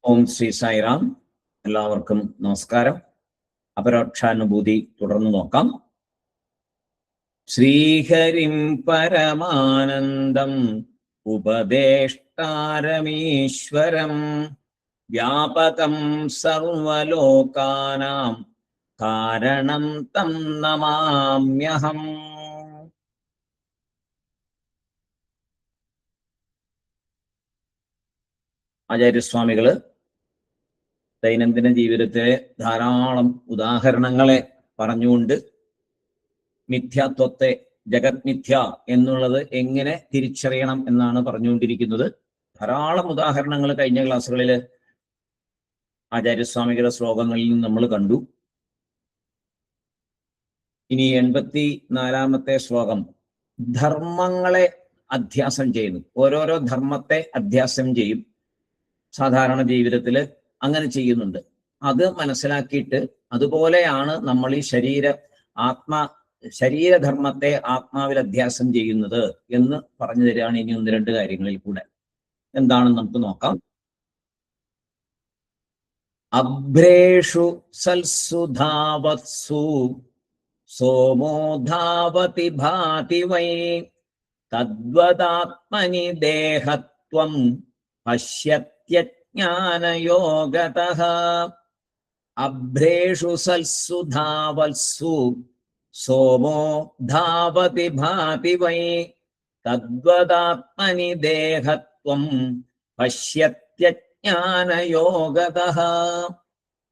ഓം ശ്രീ സായിറാം. എല്ലാവർക്കും നമസ്കാരം. അപരോക്ഷാനുഭൂതി തുടർന്ന് നോക്കാം. ശ്രീഹരിം പരമാനന്ദം ഉപദേഷ്ടാരമീശ്വരം വ്യാപകം സർവലോകാനാം കാരണം തം നമാമ്യഹം. ആചാര്യസ്വാമികള് ദൈനംദിന ജീവിതത്തിലെ ധാരാളം ഉദാഹരണങ്ങളെ പറഞ്ഞുകൊണ്ട് മിഥ്യാത്വത്തെ, ജഗത് മിഥ്യ എന്നുള്ളത് എങ്ങനെ തിരിച്ചറിയണം എന്നാണ് പറഞ്ഞുകൊണ്ടിരിക്കുന്നത്. ധാരാളം ഉദാഹരണങ്ങൾ കഴിഞ്ഞ ക്ലാസ്സുകളിൽ ആചാര്യസ്വാമികളുടെ ശ്ലോകങ്ങളിൽ നിന്ന് നമ്മൾ കണ്ടു. ഇനി 84-ാമത്തെ ശ്ലോകം ധർമ്മങ്ങളെ അധ്യാസം ചെയ്യുന്നു. ഓരോരോ ധർമ്മത്തെ അധ്യാസം ചെയ്യും. സാധാരണ ജീവിതത്തിൽ അങ്ങനെ ചെയ്യുന്നുണ്ട്. അത് മനസ്സിലാക്കിയിട്ട് അതുപോലെയാണ് നമ്മൾ ഈ ശരീരധർമ്മത്തെ ആത്മാവിൽ അധ്യാസം ചെയ്യുന്നത് എന്ന് പറഞ്ഞു തരികയാണ് ഇനി 1-2 കാര്യങ്ങളിൽ കൂടെ. എന്താണെന്ന് നമുക്ക് നോക്കാം. അഭ്രേഷു സൽസുധാവത്സു സോമോ ധാവതി ഭാതി വൈ തദ്വദാത്മനി ദേഹത്വം പശ്യത്യജ്ഞാനയോഗതഃ. അഭ്രേഷു സൽസുധാവത്സു സോമോ ധാവതി ഭാതി വൈ തദ്വദാത്മനി ദേഹത്വം പശ്യത്യജ്ഞാനയോഗതഃ.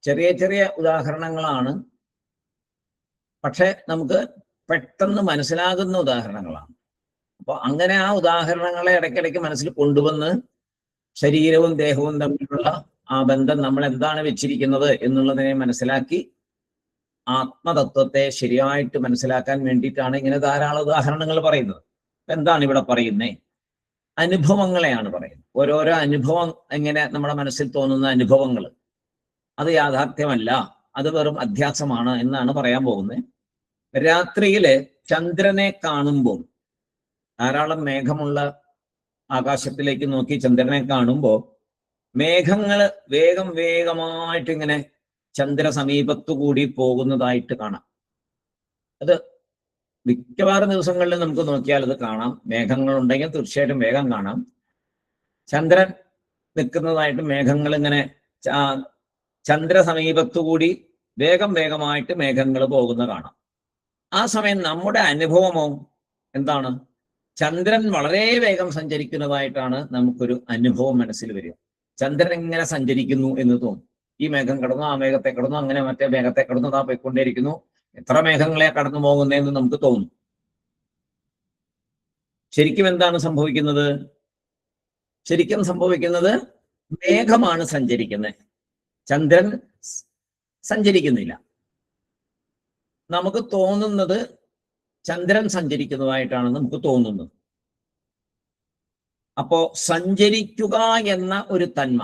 ചെറിയ ചെറിയ ഉദാഹരണങ്ങളാണ്, പക്ഷെ നമുക്ക് പെട്ടെന്ന് മനസ്സിലാകുന്ന ഉദാഹരണങ്ങളാണ്. അപ്പൊ അങ്ങനെ ആ ഉദാഹരണങ്ങളെ ഇടയ്ക്കിടയ്ക്ക് മനസ്സിൽ കൊണ്ടുവന്ന് ശരീരവും ദേഹവും തമ്മിലുള്ള ആ ബന്ധം നമ്മൾ എന്താണ് വെച്ചിരിക്കുന്നത് എന്നുള്ളതിനെ മനസ്സിലാക്കി ആത്മതത്വത്തെ ശരിയായിട്ട് മനസ്സിലാക്കാൻ വേണ്ടിയിട്ടാണ് ഇങ്ങനെ ധാരാളം ഉദാഹരണങ്ങൾ പറയുന്നത്. എന്താണ് ഇവിടെ പറയുന്നത്? അനുഭവങ്ങളെയാണ് പറയുന്നത്. ഓരോരോ അനുഭവം, എങ്ങനെ നമ്മുടെ മനസ്സിൽ തോന്നുന്ന അനുഭവങ്ങൾ, അത് യാഥാർത്ഥ്യമല്ല, അത് വെറും അധ്യാസമാണ് എന്നാണ് പറയാൻ പോകുന്നത്. രാത്രിയില് ചന്ദ്രനെ കാണുമ്പോൾ, ധാരാളം മേഘമുള്ള ആകാശത്തിലേക്ക് നോക്കി ചന്ദ്രനെ കാണുമ്പോൾ മേഘങ്ങൾ വേഗം വേഗമായിട്ട് ഇങ്ങനെ ചന്ദ്ര സമീപത്തു കൂടി പോകുന്നതായിട്ട് കാണാം. അത് മിക്കവാറും ദിവസങ്ങളിൽ നമുക്ക് നോക്കിയാൽ അത് കാണാം. മേഘങ്ങൾ ഉണ്ടെങ്കിൽ തീർച്ചയായിട്ടും വേഗം കാണാം. ചന്ദ്രൻ നിൽക്കുന്നതായിട്ട് മേഘങ്ങൾ ഇങ്ങനെ ചന്ദ്ര സമീപത്തു കൂടി വേഗം വേഗമായിട്ട് മേഘങ്ങൾ പോകുന്ന കാണാം. ആ സമയം നമ്മുടെ അനുഭവമോ എന്താണ്? ചന്ദ്രൻ വളരെ വേഗം സഞ്ചരിക്കുന്നതായിട്ടാണ് നമുക്കൊരു അനുഭവം മനസ്സിൽ വരിക. ചന്ദ്രൻ ഇങ്ങനെ സഞ്ചരിക്കുന്നു എന്ന് തോന്നും. ഈ മേഘം കടന്നു, ആ മേഘത്തെ കടന്നു, അങ്ങനെ മറ്റേ മേഘത്തെ കടന്നു, താ പോയിക്കൊണ്ടേയിരിക്കുന്നു. എത്ര മേഘങ്ങളെ കടന്നു പോകുന്നതെന്ന് നമുക്ക് തോന്നും. ശരിക്കും എന്താണ് സംഭവിക്കുന്നത്? ശരിക്കും സംഭവിക്കുന്നത് മേഘമാണ് സഞ്ചരിക്കുന്നത്, ചന്ദ്രൻ സഞ്ചരിക്കുന്നില്ല. നമുക്ക് തോന്നുന്നത് ചന്ദ്രൻ സഞ്ചരിക്കുന്നതായിട്ടാണ് നമുക്ക് തോന്നുന്നത്. അപ്പോ സഞ്ചരിക്കുക എന്ന ഒരു തന്മ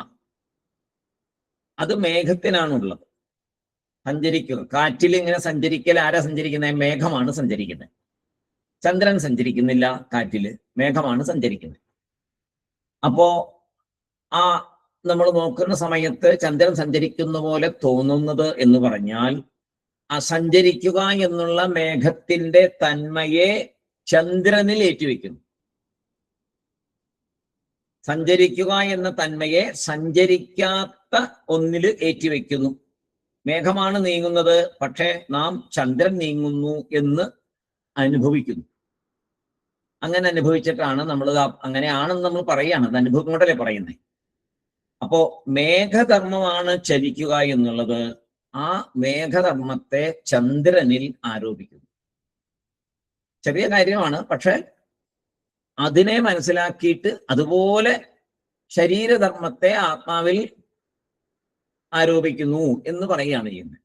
അത് മേഘത്തിനാണുള്ളത്. സഞ്ചരിക്കുക, കാറ്റിൽ ഇങ്ങനെ സഞ്ചരിക്കൽ ആരാ സഞ്ചരിക്കുന്നത്? മേഘമാണ് സഞ്ചരിക്കുന്നത്. ചന്ദ്രൻ സഞ്ചരിക്കുന്നില്ല കാറ്റില്, മേഘമാണ് സഞ്ചരിക്കുന്നത്. അപ്പോ ആ നമ്മൾ നോക്കുന്ന സമയത്ത് ചന്ദ്രൻ സഞ്ചരിക്കുന്ന പോലെ തോന്നുന്നത് എന്ന് പറഞ്ഞാൽ ആ സഞ്ചരിക്കുക എന്നുള്ള മേഘത്തിന്റെ തന്മയെ ചന്ദ്രനിൽ ഏറ്റുവെക്കുന്നു. സഞ്ചരിക്കുക എന്ന തന്മയെ സഞ്ചരിക്കാത്ത ഒന്നിൽ ഏറ്റുവെക്കുന്നു. മേഘമാണ് നീങ്ങുന്നത്, പക്ഷെ നാം ചന്ദ്രൻ നീങ്ങുന്നു എന്ന് അനുഭവിക്കുന്നു. അങ്ങനെ അനുഭവിച്ചിട്ടാണ് നമ്മൾ, അങ്ങനെയാണെന്ന് നമ്മൾ പറയുകയാണ്. അത് അനുഭവം കൊണ്ടല്ലേ പറയുന്നത്. അപ്പോ മേഘധർമ്മമാണ് ചലിക്കുക എന്നുള്ളത്. ആ മേഘധർമ്മത്തെ ചന്ദ്രനിൽ ആരോപിക്കുന്നു. ചെറിയ കാര്യമാണ്, പക്ഷെ അതിനെ മനസ്സിലാക്കിയിട്ട് അതുപോലെ ശരീരധർമ്മത്തെ ആത്മാവിൽ ആരോപിക്കുന്നു എന്ന് പറയുകയാണ് ചെയ്യുന്നത്.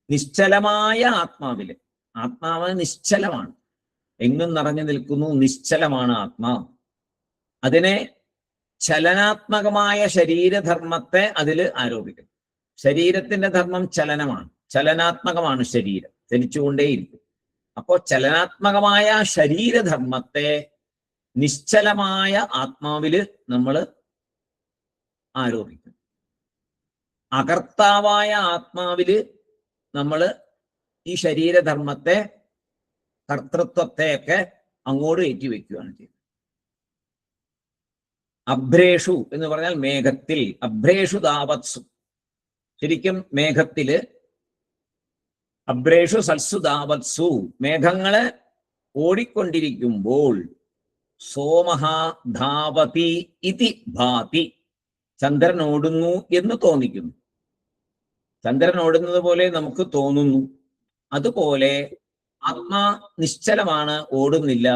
നിശ്ചലമായ ആത്മാവില്, ആത്മാവ് നിശ്ചലമാണ്, എങ്ങും നിറഞ്ഞു നിൽക്കുന്നു, നിശ്ചലമാണ് ആത്മാവ്. അതിനെ ചലനാത്മകമായ ശരീരധർമ്മത്തെ അതിൽ ആരോപിക്കുന്നു. ശരീരത്തിന്റെ ധർമ്മം ചലനമാണ്, ചലനാത്മകമാണ് ശരീരം, ചലിച്ചുകൊണ്ടേയിരിക്കും. അപ്പോ ചലനാത്മകമായ ശരീരധർമ്മത്തെ നിശ്ചലമായ ആത്മാവില് നമ്മൾ ആരോപിക്കും. അകർത്താവായ ആത്മാവില് നമ്മൾ ഈ ശരീരധർമ്മത്തെ, കർത്തൃത്വത്തെയൊക്കെ അങ്ങോട്ട് ഏറ്റിവെക്കുകയാണ് ചെയ്യുന്നത്. അഭ്രേഷു എന്ന് പറഞ്ഞാൽ മേഘത്തിൽ, അഭ്രേഷു ദാവത്സു, ശരിക്കും മേഘത്തില്, അഭ്രേഷു സൽസു ദാവത്സു, മേഘങ്ങള് ഓടിക്കൊണ്ടിരിക്കുമ്പോൾ സോമഹ ധാവതി ഇതി ഭാതി, ചന്ദ്രൻ ഓടുന്നു എന്ന് തോന്നിക്കുന്നു. ചന്ദ്രൻ ഓടുന്നത് പോലെ നമുക്ക് തോന്നുന്നു. അതുപോലെ ആത്മാ നിശ്ചലമാണ്, ഓടുന്നില്ല.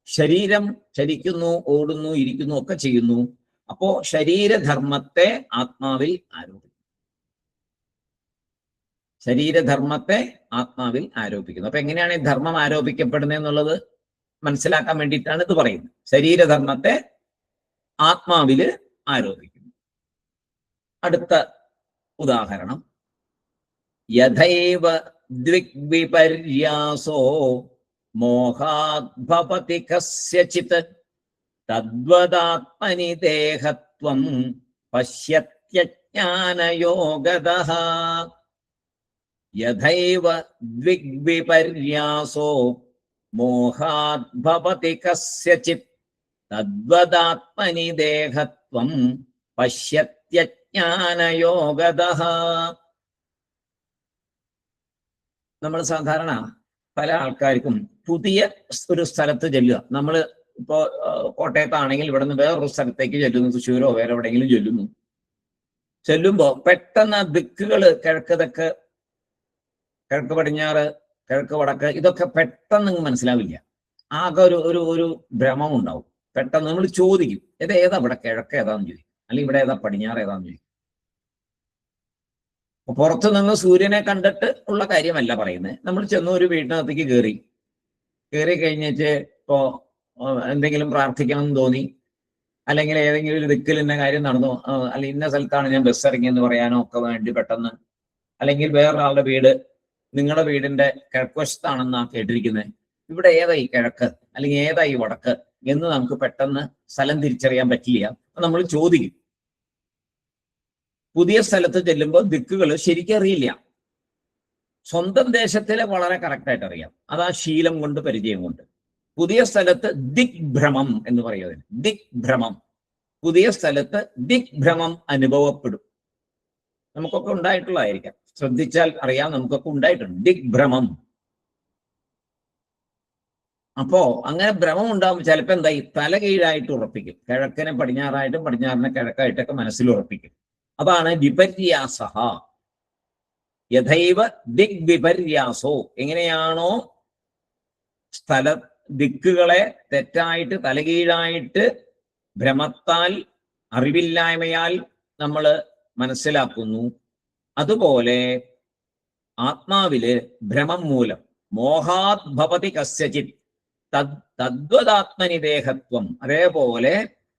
ശരീരം ചലിക്കുന്നു, ഓടുന്നു, ഇരിക്കുന്നു, ഒക്കെ ചെയ്യുന്നു. അപ്പോ ശരീരധർമ്മത്തെ ആത്മാവിൽ ആരോപിക്കുന്നു. ശരീരധർമ്മത്തെ ആത്മാവിൽ ആരോപിക്കുന്നു. അപ്പൊ എങ്ങനെയാണ് ഈ ധർമ്മം ആരോപിക്കപ്പെടുന്നത് എന്നുള്ളത് മനസ്സിലാക്കാൻ വേണ്ടിയിട്ടാണ് ഇത് പറയുന്നത്. ശരീരധർമ്മത്തെ ആത്മാവില് ആരോപിക്കുന്നു. അടുത്ത ഉദാഹരണം, യഥൈവ ദ്വിഗ്വിപര്യാസോ മോഹാദ്ഭവതി കസ്യചിത് തദ്വദാത്മനി ദേഹത്വം പശ്യത്യജ്ഞാനയോഗതഃ. യഥൈവ ദ്വിഗ്വിപര്യാസോ മോഹാദ്ഭവതി കസ്യചിത് തദ്വദാത്മനി ദേഹത്വം പശ്യത്യജ്ഞാനയോഗതഃ. നമ്മൾ സാധാരണ പല ആൾക്കാർക്കും പുതിയ ഒരു സ്ഥലത്ത് ചെല്ലുക, നമ്മൾ ഇപ്പോ കോട്ടയത്താണെങ്കിൽ ഇവിടെ നിന്ന് വേറൊരു സ്ഥലത്തേക്ക് ചെല്ലുന്നു, തൃശ്ശൂരോ വേറെ എവിടെയെങ്കിലും ചെല്ലുമ്പോ പെട്ടെന്ന് ദിക്കുകള് കിഴക്ക് തെക്ക്, കിഴക്ക് പടിഞ്ഞാറ്, കിഴക്ക് വടക്ക്, ഇതൊക്കെ പെട്ടെന്ന് മനസ്സിലാവില്ല. ആകെ ഒരു ഭ്രമം ഉണ്ടാവും. പെട്ടെന്ന് നമ്മൾ ചോദിക്കും, ഏതാ ഇവിടെ കിഴക്ക് ഏതാന്ന് ചോദിക്കും, അല്ലെങ്കിൽ ഇവിടെ ഏതാ പടിഞ്ഞാറ് ഏതാന്ന് ചോദിക്കും. പുറത്തു നിന്ന് സൂര്യനെ കണ്ടിട്ട് ഉള്ള കാര്യമല്ല പറയുന്നത്. നമ്മൾ ചെന്ന് ഒരു വീട്ടിനകത്തേക്ക് കയറി കഴിഞ്ഞിട്ട് ഇപ്പോ എന്തെങ്കിലും പ്രാർത്ഥിക്കണം എന്ന് തോന്നി, അല്ലെങ്കിൽ ഏതെങ്കിലും ഒരു ദിക്കിൽ ഇന്ന കാര്യം നടന്നു, അല്ലെങ്കിൽ ഇന്ന സ്ഥലത്താണ് ഞാൻ ബസ് ഇറങ്ങിയെന്ന് പറയാനോ ഒക്കെ വേണ്ടി പെട്ടെന്ന്, അല്ലെങ്കിൽ വേറൊരാളുടെ വീട് നിങ്ങളുടെ വീടിന്റെ കിഴക്കുവശത്താണെന്നാ കേട്ടിരിക്കുന്നത്, ഇവിടെ ഏതായി കിഴക്ക് അല്ലെങ്കിൽ ഏതായി വടക്ക് എന്ന് നമുക്ക് പെട്ടെന്ന് സ്ഥലം തിരിച്ചറിയാൻ പറ്റില്ല. നമ്മൾ ചോദിക്കും. പുതിയ സ്ഥലത്ത് ചെല്ലുമ്പോൾ ദിക്കുകൾ ശരിക്കും അറിയില്ല. സ്വന്തം ദേശത്തിലെ വളരെ കറക്റ്റായിട്ട് അറിയാം. അത് ആ ശീലം കൊണ്ട്, പരിചയം കൊണ്ട്. പുതിയ സ്ഥലത്ത് ദിഗ്ഭ്രമം എന്ന് പറയുന്നത്, ദിഗ്ഭ്രമം. പുതിയ സ്ഥലത്ത് ദിഗ്ഭ്രമം അനുഭവപ്പെടും. നമുക്കൊക്കെ ഉണ്ടായിട്ടുള്ളതായിരിക്കാം, ശ്രദ്ധിച്ചാൽ അറിയാം, നമുക്കൊക്കെ ഉണ്ടായിട്ടുണ്ട് ദിഗ്ഭ്രമം. അപ്പോ അങ്ങനെ ഭ്രമം ഉണ്ടാകുമ്പോൾ ചിലപ്പോൾ എന്തായി, തല കീഴായിട്ട് ഉറപ്പിക്കും. കിഴക്കിനെ പടിഞ്ഞാറായിട്ടും പടിഞ്ഞാറിനെ കിഴക്കായിട്ടൊക്കെ മനസ്സിൽ ഉറപ്പിക്കും. അതാണ് വിപര്യാസഃ. യഥൈവ ദിഗ്വിപര്യാസോ, എങ്ങനെയാണോ സ്ഥല ദിക്കുകളെ തെറ്റായിട്ട് തലകീഴായിട്ട് ഭ്രമത്താൽ, അറിവില്ലായ്മയാൽ നമ്മൾ മനസ്സിലാക്കുന്നു, അതുപോലെ ആത്മാവില് ഭ്രമം മൂലം മോഹാത് ഭവതി കസ്യചിത് തദ്വദാത്മനി ദേഹത്വം, അതേപോലെ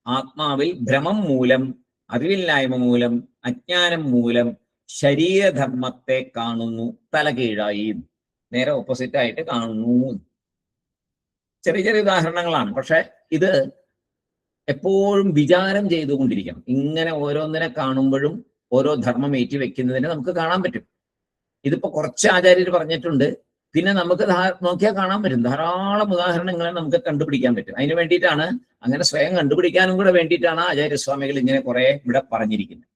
ആത്മാവിൽ ഭ്രമം മൂലം, അറിവില്ലായ്മ മൂലം, അജ്ഞാനം മൂലം ശരീരധർമ്മത്തെ കാണുന്നു തലകീഴായി. നേരെ ഓപ്പോസിറ്റ് ആയിട്ട് കാണുന്നു. ചെറിയ ചെറിയ ഉദാഹരണങ്ങളാണ്, പക്ഷെ ഇത് എപ്പോഴും വിചാരം ചെയ്തുകൊണ്ടിരിക്കണം. ഇങ്ങനെ ഓരോന്നിനെ കാണുമ്പോഴും ഓരോ ധർമ്മം ഏറ്റുവെക്കുന്നതിന് നമുക്ക് കാണാൻ പറ്റും. ഇതിപ്പോ കുറച്ച് ആചാര്യർ പറഞ്ഞിട്ടുണ്ട്, പിന്നെ നമുക്ക് നോക്കിയാൽ കാണാൻ പറ്റും. ധാരാളം ഉദാഹരണങ്ങളെ നമുക്ക് കണ്ടുപിടിക്കാൻ പറ്റും. അതിന് വേണ്ടിയിട്ടാണ്, അങ്ങനെ സ്വയം കണ്ടുപിടിക്കാനും കൂടെ വേണ്ടിയിട്ടാണ് ആചാര്യസ്വാമികൾ ഇങ്ങനെ കുറെ ഇവിടെ പറഞ്ഞിരിക്കുന്നത്.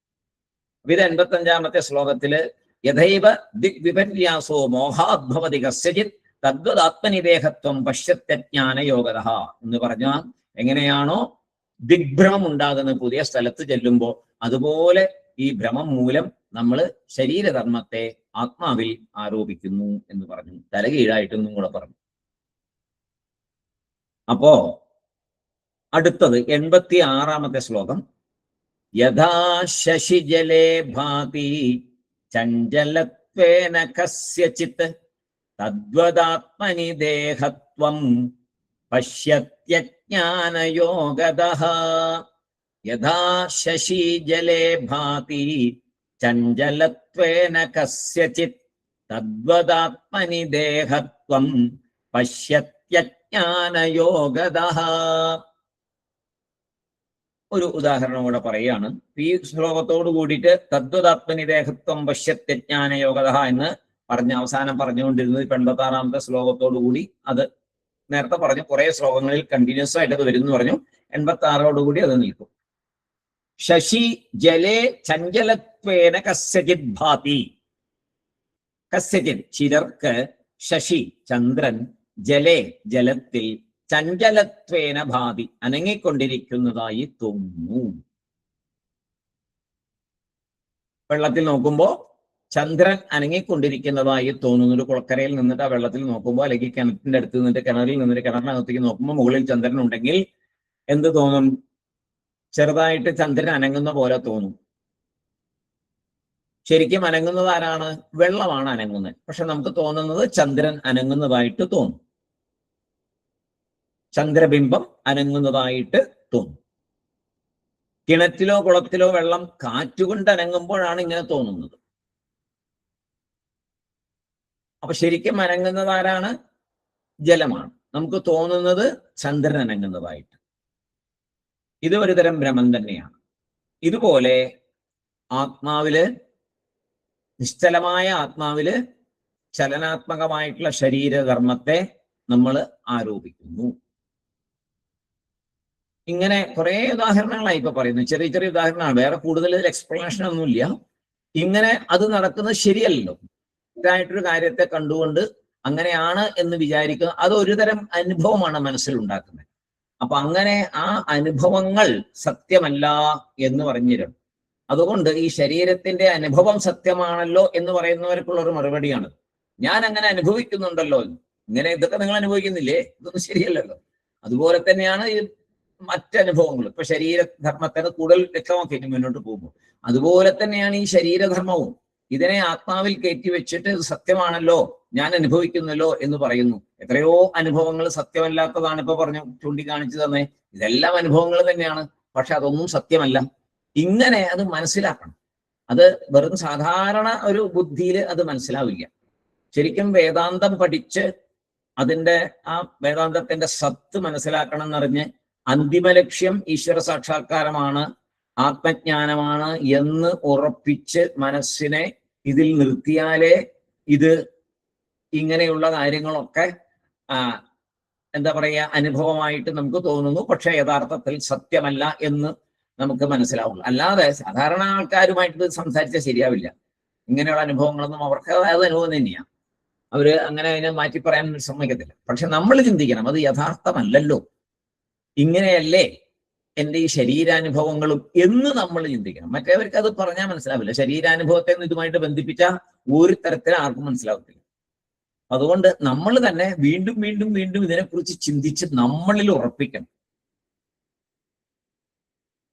ഇത് 85-ാമത്തെ ശ്ലോകത്തില് യഥൈവ ദിഗ്വിപര്യാസോ മോഹാദ്ഭവതി കസ്യചിത് തദ്വദാത്മനിദേഹത്വം പശ്യത്യജ്ഞാനയോഗതഃ എന്ന് പറഞ്ഞാൽ, എങ്ങനെയാണോ ദിഗ്ഭ്രമം ഉണ്ടാകുന്ന പുതിയ സ്ഥലത്ത് ചെല്ലുമ്പോൾ, അതുപോലെ ഈ ഭ്രമം മൂലം നമ്മൾ ശരീരധർമ്മത്തെ ആത്മാവിൽ ആരോപിക്കുന്നു എന്ന് പറഞ്ഞു. തലകീഴായിട്ടെന്നും കൂടെ പറഞ്ഞു. അപ്പോ അടുത്തത് 86-ാമത്തെ ശ്ലോകം, യഥാ ശശിജലേ ഭാതി ചഞ്ചലത്വേന കസ്യചിത് തദ്വദാത്മനി ദേഹത്വം പശ്യത്യജ്ഞാനയോഗതഃ. യഥാ ശശിജലേ ഭാതി ചഞ്ചലത്വേന കസ്യചിത് തദ്വദാത്മനി ദേഹത്വം പശ്യത്യജ്ഞാനയോഗതഃ. ഒരു ഉദാഹരണം കൂടെ പറയുകയാണ്. ഈ ശ്ലോകത്തോട് കൂടിയിട്ട് തദ്വതാത്മനി ദേഹത്വം പശ്യത്യജ്ഞാനയോഗത എന്ന് അവസാനം പറഞ്ഞുകൊണ്ടിരുന്നത് 86ാമത്തെ ശ്ലോകത്തോടു കൂടി അത് നേരത്തെ പറഞ്ഞു. കുറെ ശ്ലോകങ്ങളിൽ കണ്ടിന്യൂസ് ആയിട്ട് അത് വരും എന്ന് പറഞ്ഞു. 86ഓടുകൂടി അത് നിൽക്കും. ശശി ജലേ ചഞ്ചലത്വേന കസ്യചിത് ഭാതി. കസ്യചിത് ചിലർക്ക് ശശി ചന്ദ്രൻ ജലേ ജലത്തിൽ ചഞ്ചലത്വേന ഭാതി അനങ്ങിക്കൊണ്ടിരിക്കുന്നതായി തോന്നുന്നു. വെള്ളത്തിൽ നോക്കുമ്പോ ചന്ദ്രൻ അനങ്ങിക്കൊണ്ടിരിക്കുന്നതായി തോന്നുന്നു. ഒരു കുളക്കരയിൽ നിന്നിട്ട് ആ വെള്ളത്തിൽ നോക്കുമ്പോൾ, അല്ലെങ്കിൽ കിണറ്റിന്റെ അടുത്ത് നിന്നിട്ട് കിണറിൽ നിന്നിട്ട് കിണറിനകത്തേക്ക് നോക്കുമ്പോൾ മുകളിൽ ചന്ദ്രൻ ഉണ്ടെങ്കിൽ എന്ത് തോന്നും? ചെറുതായിട്ട് ചന്ദ്രൻ അനങ്ങുന്ന പോലെ തോന്നും. ശരിക്കും അനങ്ങുന്നത് ആരാണ്? വെള്ളമാണ് അനങ്ങുന്നത്. പക്ഷെ നമുക്ക് തോന്നുന്നത് ചന്ദ്രൻ അനങ്ങുന്നതായിട്ട് തോന്നും. ചന്ദ്രബിംബം അനങ്ങുന്നതായിട്ട് തോന്നും. കിണറ്റിലോ കുളത്തിലോ വെള്ളം കാറ്റുകൊണ്ട് അനങ്ങുമ്പോഴാണ് ഇങ്ങനെ തോന്നുന്നത്. അപ്പൊ ശരിക്കും അനങ്ങുന്നത് ആരാണ്? ജലമാണ്. നമുക്ക് തോന്നുന്നത് ചന്ദ്രൻ അനങ്ങുന്നതായിട്ട്. ഇത് ഒരു തരം ഭ്രമം തന്നെയാണ്. ഇതുപോലെ ആത്മാവില്, നിശ്ചലമായ ആത്മാവില് ചലനാത്മകമായിട്ടുള്ള ശരീരധർമ്മത്തെ നമ്മൾ ആരോപിക്കുന്നു. ഇങ്ങനെ കുറെ ഉദാഹരണങ്ങളായി ഇപ്പൊ പറയുന്നു. ചെറിയ ചെറിയ ഉദാഹരണമാണ്, വേറെ കൂടുതൽ എക്സ്പ്ലനേഷൻ ഒന്നുമില്ല. ഇങ്ങനെ അത് നടക്കുന്നത് ശരിയല്ലല്ലോ. ഇതായിട്ടൊരു കാര്യത്തെ കണ്ടുകൊണ്ട് അങ്ങനെയാണ് എന്ന് വിചാരിക്കുക, അത് ഒരു തരം അനുഭവമാണ് മനസ്സിലുണ്ടാക്കുന്നത്. അപ്പൊ അങ്ങനെ ആ അനുഭവങ്ങൾ സത്യമല്ല എന്ന് പറഞ്ഞിരുന്നു. അതുകൊണ്ട് ഈ ശരീരത്തിന്റെ അനുഭവം സത്യമാണല്ലോ എന്ന് പറയുന്നവർക്കുള്ള ഒരു മറുപടിയാണ്, ഞാൻ അങ്ങനെ അനുഭവിക്കുന്നുണ്ടല്ലോ. ഇങ്ങനെ ഇതൊക്കെ നിങ്ങൾ അനുഭവിക്കുന്നില്ലേ? ഇതൊന്നും ശരിയല്ലല്ലോ. അതുപോലെ തന്നെയാണ് ഈ മറ്റനുഭവങ്ങൾ. ഇപ്പൊ ശരീരധർമ്മത്തിന് കൂടുതൽ വ്യക്തമാക്കി മുന്നോട്ട് പോകുമ്പോൾ അതുപോലെ തന്നെയാണ് ഈ ശരീരധർമ്മവും. ഇതിനെ ആത്മാവിൽ കയറ്റി വെച്ചിട്ട് ഇത് സത്യമാണല്ലോ, ഞാൻ അനുഭവിക്കുന്നല്ലോ എന്ന് പറയുന്നു. എത്രയോ അനുഭവങ്ങൾ സത്യമല്ലാത്തതാണ് ഇപ്പൊ പറഞ്ഞു ചൂണ്ടിക്കാണിച്ചു തന്നെ. ഇതെല്ലാം അനുഭവങ്ങൾ തന്നെയാണ്, പക്ഷെ അതൊന്നും സത്യമല്ല. ഇങ്ങനെ അത് മനസ്സിലാക്കണം. അത് വെറും സാധാരണ ഒരു ബുദ്ധിയിൽ അത് മനസ്സിലാവില്ല. ശരിക്കും വേദാന്തം പഠിച്ച് അതിന്റെ ആ വേദാന്തത്തിന്റെ സത്ത് മനസ്സിലാക്കണം എന്നറിഞ്ഞ് അന്തിമ ലക്ഷ്യം ഈശ്വര സാക്ഷാത്കാരമാണ്, ആത്മജ്ഞാനമാണ് എന്ന് ഉറപ്പിച്ച് മനസ്സിനെ ഇതിൽ നിർത്തിയാലേ ഇത് ഇങ്ങനെയുള്ള കാര്യങ്ങളൊക്കെ എന്താ പറയുക അനുഭവമായിട്ട് നമുക്ക് തോന്നുന്നു, പക്ഷെ യഥാർത്ഥത്തിൽ സത്യമല്ല എന്ന് നമുക്ക് മനസ്സിലാവുള്ളൂ. അല്ലാതെ സാധാരണ ആൾക്കാരുമായിട്ട് സംസാരിച്ചാൽ ശരിയാവില്ല. ഇങ്ങനെയുള്ള അനുഭവങ്ങളൊന്നും അവർക്ക് അത് അനുഭവം തന്നെയാണ്. അവര് അങ്ങനെ അതിനെ മാറ്റി പറയാൻ സമ്മതിക്കത്തില്ല. പക്ഷെ നമ്മൾ ചിന്തിക്കണം, അത് യഥാർത്ഥമല്ലല്ലോ, ഇങ്ങനെയല്ലേ എൻ്റെ ഈ ശരീരാനുഭവങ്ങളും എന്ന് നമ്മൾ ചിന്തിക്കണം. മറ്റേവർക്ക് അത് പറഞ്ഞാൽ മനസ്സിലാവില്ല. ശരീരാനുഭവത്തെ ഇതുമായിട്ട് ബന്ധിപ്പിച്ചാൽ ഒരു തരത്തിൽ ആർക്കും മനസ്സിലാവത്തില്ല. അതുകൊണ്ട് നമ്മൾ തന്നെ വീണ്ടും വീണ്ടും വീണ്ടും ഇതിനെക്കുറിച്ച് ചിന്തിച്ച് നമ്മളിൽ ഉറപ്പിക്കണം.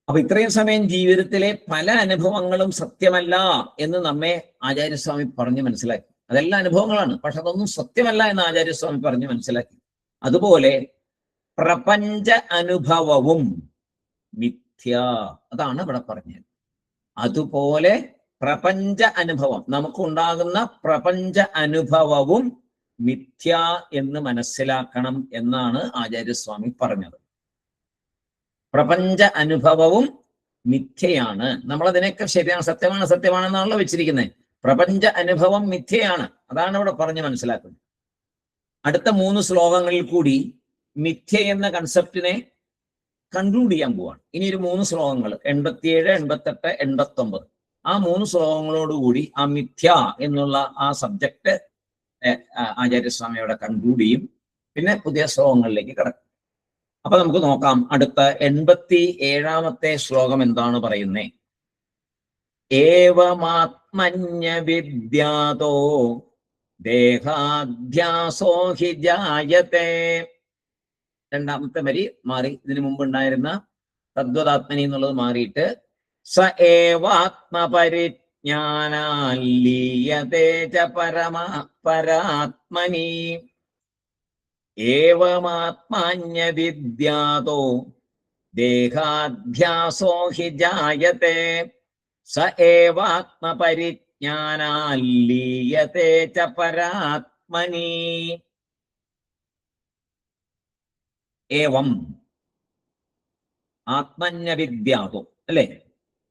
അപ്പൊ ഇത്രയും സമയം ജീവിതത്തിലെ പല അനുഭവങ്ങളും സത്യമല്ല എന്ന് നമ്മെ ആചാര്യസ്വാമി പറഞ്ഞ് മനസ്സിലാക്കി. അതെല്ലാം അനുഭവങ്ങളാണ്, പക്ഷെ അതൊന്നും സത്യമല്ല എന്ന് ആചാര്യസ്വാമി പറഞ്ഞ് മനസ്സിലാക്കി. അതുപോലെ പ്രപഞ്ച അനുഭവവും മിഥ്യ, അതാണ് ഇവിടെ പറഞ്ഞത്. അതുപോലെ പ്രപഞ്ച അനുഭവം, നമുക്കുണ്ടാകുന്ന പ്രപഞ്ച അനുഭവവും മിഥ്യ എന്ന് മനസ്സിലാക്കണം എന്നാണ് ആചാര്യസ്വാമി പറഞ്ഞത്. പ്രപഞ്ച അനുഭവവും മിഥ്യയാണ്. നമ്മളതിനൊക്കെ ശരിയാണ്, സത്യമാണ് സത്യമാണെന്നാണല്ലോ വെച്ചിരിക്കുന്നത്. പ്രപഞ്ച അനുഭവം മിഥ്യയാണ്, അതാണ് ഇവിടെ പറഞ്ഞ് മനസ്സിലാക്കുന്നത്. അടുത്ത 3 ശ്ലോകങ്ങളിൽ കൂടി മിഥ്യ എന്ന കൺസെപ്റ്റിനെ കൺക്ലൂഡ് ചെയ്യാൻ പോവാണ്. ഇനി ഒരു 3 ശ്ലോകങ്ങൾ 87, 88, 89 ആ 3 ശ്ലോകങ്ങളോടുകൂടി ആ മിഥ്യ എന്നുള്ള ആ സബ്ജക്റ്റ് ആചാര്യസ്വാമിയോടെ കൺക്ലൂഡ് ചെയ്യും. പിന്നെ പുതിയ ശ്ലോകങ്ങളിലേക്ക് കടക്കും. അപ്പൊ നമുക്ക് നോക്കാം അടുത്ത 87ാമത്തെ ശ്ലോകം എന്താണ് പറയുന്നേ. ഏവമാത്മന്യ വിദ്യാതോ ദേഹാധ്യാസോ ഹി ജായത്തെ. രണ്ടാമത്തെ വരി മാറി, ഇതിനു മുമ്പ് ഉണ്ടായിരുന്ന തദ്വതാത്മനി എന്നുള്ളത് മാറിയിട്ട് സ ഏവാത്മപരിജ്ഞാനാലീയതേ ച പരാത്മനി. ഏവമാത്മന്യ വിദ്യാതോ ദേഹാധ്യാസോ ഹി ജായത്തെ സ ഏവാത്മപരിജ്ഞാനാലീയതേ ച പരാത്മനി. ഏവം, ആത്മന്യവിദ്യാതും അല്ലെ.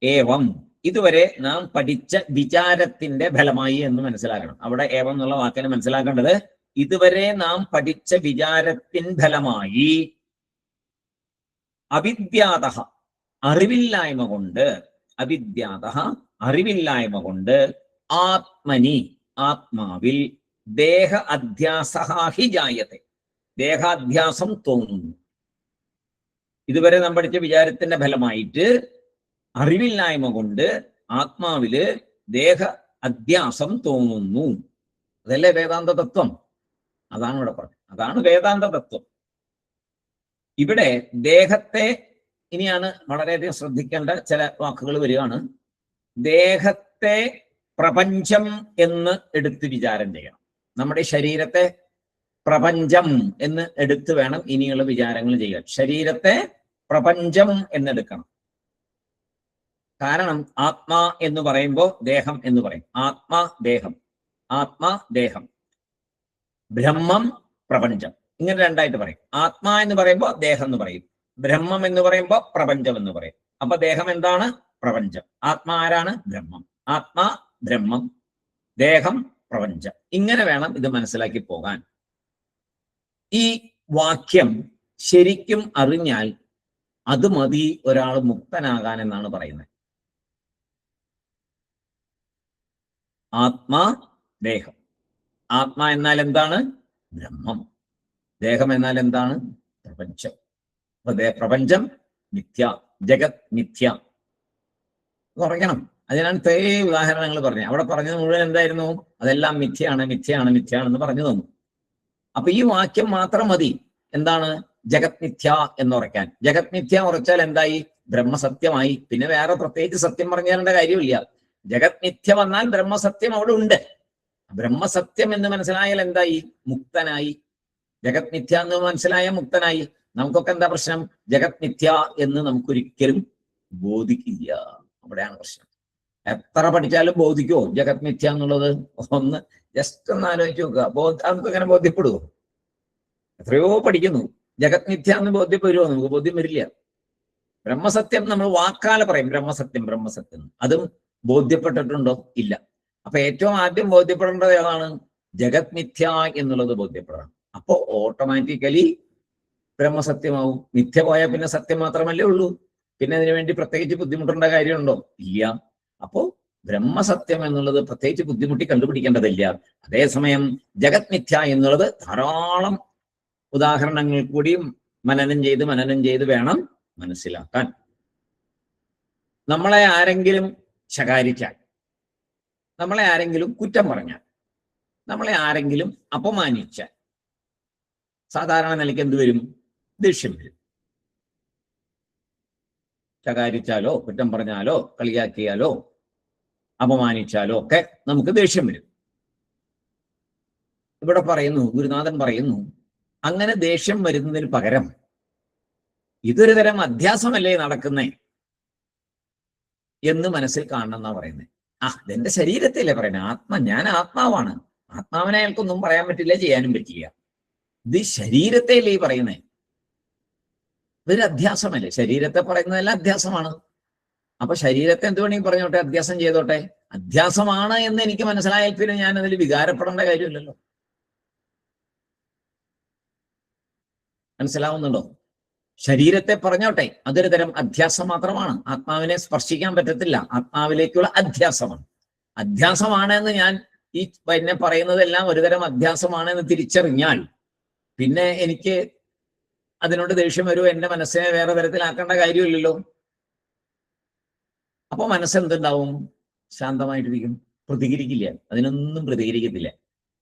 ഏവം ഇതുവരെ നാം പഠിച്ച വിചാരത്തിന്റെ ഫലമായി എന്ന് മനസ്സിലാക്കണം. അവിടെ ഏവം എന്നുള്ള വാക്കിനെ മനസ്സിലാക്കേണ്ടത് ഇതുവരെ നാം പഠിച്ച വിചാരത്തിൻ ഫലമായി അവിദ്യാതഃ അറിവില്ലായ്മ കൊണ്ട്, അവിദ്യാതഃ അറിവില്ലായ്മ കൊണ്ട് ആത്മനി ആത്മാവിൽ ദേഹ അധ്യാസഹി ജായത്തെ ദേഹാധ്യാസം തോന്നുന്നു. ഇതുവരെ നാം പഠിച്ച വിചാരത്തിന്റെ ഫലമായിട്ട് അറിവില്ലായ്മ കൊണ്ട് ആത്മാവില് ദേഹ അധ്യാസം തോന്നുന്നു. അതല്ലേ വേദാന്ത തത്വം. അതാണ് ഇവിടെ പറഞ്ഞത്. അതാണ് വേദാന്ത തത്വം. ഇവിടെ ദേഹത്തെ ഇനിയാണ് വളരെയധികം ശ്രദ്ധിക്കേണ്ട ചില വാക്കുകൾ വരികയാണ്. ദേഹത്തെ പ്രപഞ്ചം എന്ന് എടുത്ത് വിചാരം ചെയ്യണം. നമ്മുടെ ശരീരത്തെ പ്രപഞ്ചം എന്ന് എടുത്ത് വേണം ഇനിയുള്ള വിചാരങ്ങൾ ചെയ്യാൻ. ശരീരത്തെ പ്രപഞ്ചം എന്നെടുക്കണം. കാരണം ആത്മാ എന്ന് പറയുമ്പോൾ ദേഹം എന്ന് പറയും. ആത്മാ ദേഹം, ആത്മാ ദേഹം, ബ്രഹ്മം പ്രപഞ്ചം, ഇങ്ങനെ രണ്ടായിട്ട് പറയും. ആത്മാ എന്ന് പറയുമ്പോൾ ദേഹം എന്ന് പറയും, ബ്രഹ്മം എന്ന് പറയുമ്പോൾ പ്രപഞ്ചം എന്ന് പറയും. അപ്പൊ ദേഹം എന്താണ്? പ്രപഞ്ചം. ആത്മാ ആരാണ്? ബ്രഹ്മം. ആത്മാ ബ്രഹ്മം, ദേഹം പ്രപഞ്ചം. ഇങ്ങനെ വേണം ഇത് മനസ്സിലാക്കി പോകാൻ. ഈ വാക്യം ശരിക്കും അറിഞ്ഞാൽ അത് മതി ഒരാൾ മുക്തനാകാൻ എന്നാണ് പറയുന്നത്. ആത്മാ ദേഹം. ആത്മാ എന്നാൽ എന്താണ്? ബ്രഹ്മം. ദേഹം എന്നാൽ എന്താണ്? പ്രപഞ്ചം. അപ്പൊ പ്രപഞ്ചം മിഥ്യ, ജഗത് മിഥ്യ പറയണം. അതിനാണ് ഇത്രേ ഉദാഹരണങ്ങൾ പറഞ്ഞു. അവിടെ പറഞ്ഞത് മുഴുവൻ എന്തായിരുന്നു? അതെല്ലാം മിഥ്യയാണ്, മിഥ്യയാണ്, മിഥ്യയാണെന്ന് പറഞ്ഞു തന്നു. അപ്പൊ ഈ വാക്യം മാത്രം മതി. എന്താണ്? ജഗത് മിഥ്യ എന്ന് ഉറയ്ക്കാൻ. ജഗത് മിഥ്യ ഉറച്ചാൽ എന്തായി? ബ്രഹ്മസത്യമായി. പിന്നെ വേറെ പ്രത്യേകിച്ച് സത്യം പറഞ്ഞു തരേണ്ട കാര്യമില്ല. ജഗത് മിഥ്യ വന്നാൽ ബ്രഹ്മസത്യം അവിടെ ഉണ്ട്. ബ്രഹ്മസത്യം എന്ന് മനസ്സിലായാൽ എന്തായി? മുക്തനായി. ജഗത് മിഥ്യ എന്ന് മനസ്സിലായ മുക്തനായി. നമുക്കൊക്കെ എന്താ പ്രശ്നം? ജഗത് മിഥ്യ എന്ന് നമുക്കൊരിക്കലും ബോധിക്കില്ല. അവിടെയാണ് പ്രശ്നം. എത്ര പഠിച്ചാലും ബോധിക്കുമോ ജഗത് മിഥ്യ എന്നുള്ളത്? ഒന്ന് ജസ്റ്റ് ഒന്ന് ആലോചിച്ച് നോക്കുക. നമുക്ക് അങ്ങനെ ബോധ്യപ്പെടുമോ? എത്രയോ പഠിക്കുന്നു, ജഗത് മിഥ്യ എന്ന് ബോധ്യപ്പെടുമോ? നമുക്ക് ബോധ്യം വരില്ല. ബ്രഹ്മസത്യം നമ്മൾ വാക്കാലെ പറയും, ബ്രഹ്മസത്യം ബ്രഹ്മസത്യം. അതും ബോധ്യപ്പെട്ടിട്ടുണ്ടോ? ഇല്ല. അപ്പൊ ഏറ്റവും ആദ്യം ബോധ്യപ്പെടേണ്ടത് ഏതാണ്? ജഗത് മിഥ്യ എന്നുള്ളത് ബോധ്യപ്പെടണം. അപ്പോ ഓട്ടോമാറ്റിക്കലി ബ്രഹ്മസത്യമാവും. മിഥ്യ പോയാൽ പിന്നെ സത്യം മാത്രമല്ലേ ഉള്ളൂ. പിന്നെ അതിനു വേണ്ടി പ്രത്യേകിച്ച് ബുദ്ധിമുട്ടേണ്ട കാര്യമുണ്ടോ? ഇല്ല. അപ്പോ ബ്രഹ്മസത്യം എന്നുള്ളത് പ്രത്യേകിച്ച് ബുദ്ധിമുട്ടി കണ്ടുപിടിക്കേണ്ടതില്ല. അതേസമയം ജഗത് മിഥ്യ എന്നുള്ളത് ധാരാളം ഉദാഹരണങ്ങൾ കൂടിയും മനനം ചെയ്ത് വേണം മനസ്സിലാക്കാൻ. നമ്മളെ ആരെങ്കിലും ശകാരിച്ചാൽ, നമ്മളെ ആരെങ്കിലും കുറ്റം പറഞ്ഞാൽ, നമ്മളെ ആരെങ്കിലും അപമാനിച്ചാൽ സാധാരണ നിലയ്ക്ക് എന്ത് വരും? ദേഷ്യം വരും. ശകാരിച്ചാലോ, കുറ്റം പറഞ്ഞാലോ, കളിയാക്കിയാലോ, അപമാനിച്ചാലോ ഒക്കെ നമുക്ക് ദേഷ്യം വരും. ഇവിടെ പറയുന്നു, ഗുരുനാഥൻ പറയുന്നു, അങ്ങനെ ദേഷ്യം വരുന്നതിന് പകരം ഇതൊരു തരം അധ്യാസമല്ലേ നടക്കുന്നേ എന്ന് മനസ്സിൽ കാണണം എന്നാ പറയുന്നത്. ഇതെന്റെ ശരീരത്തിലല്ലേ പറയുന്നത്. ഞാൻ ആത്മാവാണ്. ആത്മാവിനെ അയാൾക്കൊന്നും പറയാൻ പറ്റില്ല, ചെയ്യാനും പറ്റില്ല. ഇത് ശരീരത്തെയല്ലേ ഈ പറയുന്നേ. ഇതൊരു അധ്യാസമല്ലേ. ശരീരത്തെ പറയുന്നതെല്ലാം അധ്യാസമാണ്. അപ്പൊ ശരീരത്തെ എന്ത് വേണമെങ്കിൽ പറഞ്ഞോട്ടെ, അധ്യാസം ചെയ്തോട്ടെ. അധ്യാസമാണ് എന്ന് എനിക്ക് മനസ്സിലായാൽ പിന്നെ ഞാൻ അതിൽ വികാരപ്പെടേണ്ട കാര്യമില്ലല്ലോ. മനസ്സിലാവുന്നുണ്ടോ? ശരീരത്തെ പറഞ്ഞോട്ടെ, അതൊരു തരം അധ്യാസം മാത്രമാണ്. ആത്മാവിനെ സ്പർശിക്കാൻ പറ്റത്തില്ല. ആത്മാവിലേക്കുള്ള അധ്യാസമാണ്. അധ്യാസമാണ് എന്ന് ഞാൻ ഈ പിന്നെ പറയുന്നതെല്ലാം ഒരു തരം അധ്യാസമാണ് എന്ന് തിരിച്ചറിഞ്ഞാൽ പിന്നെ എനിക്ക് അതിനോട് ദേഷ്യം വരുമോ? എന്റെ മനസ്സിനെ വേറെ തരത്തിലാക്കേണ്ട കാര്യമില്ലല്ലോ. അപ്പൊ മനസ്സെന്തുണ്ടാവും? ശാന്തമായിട്ടിരിക്കും, പ്രതികരിക്കില്ല. അതിനൊന്നും പ്രതികരിക്കത്തില്ല.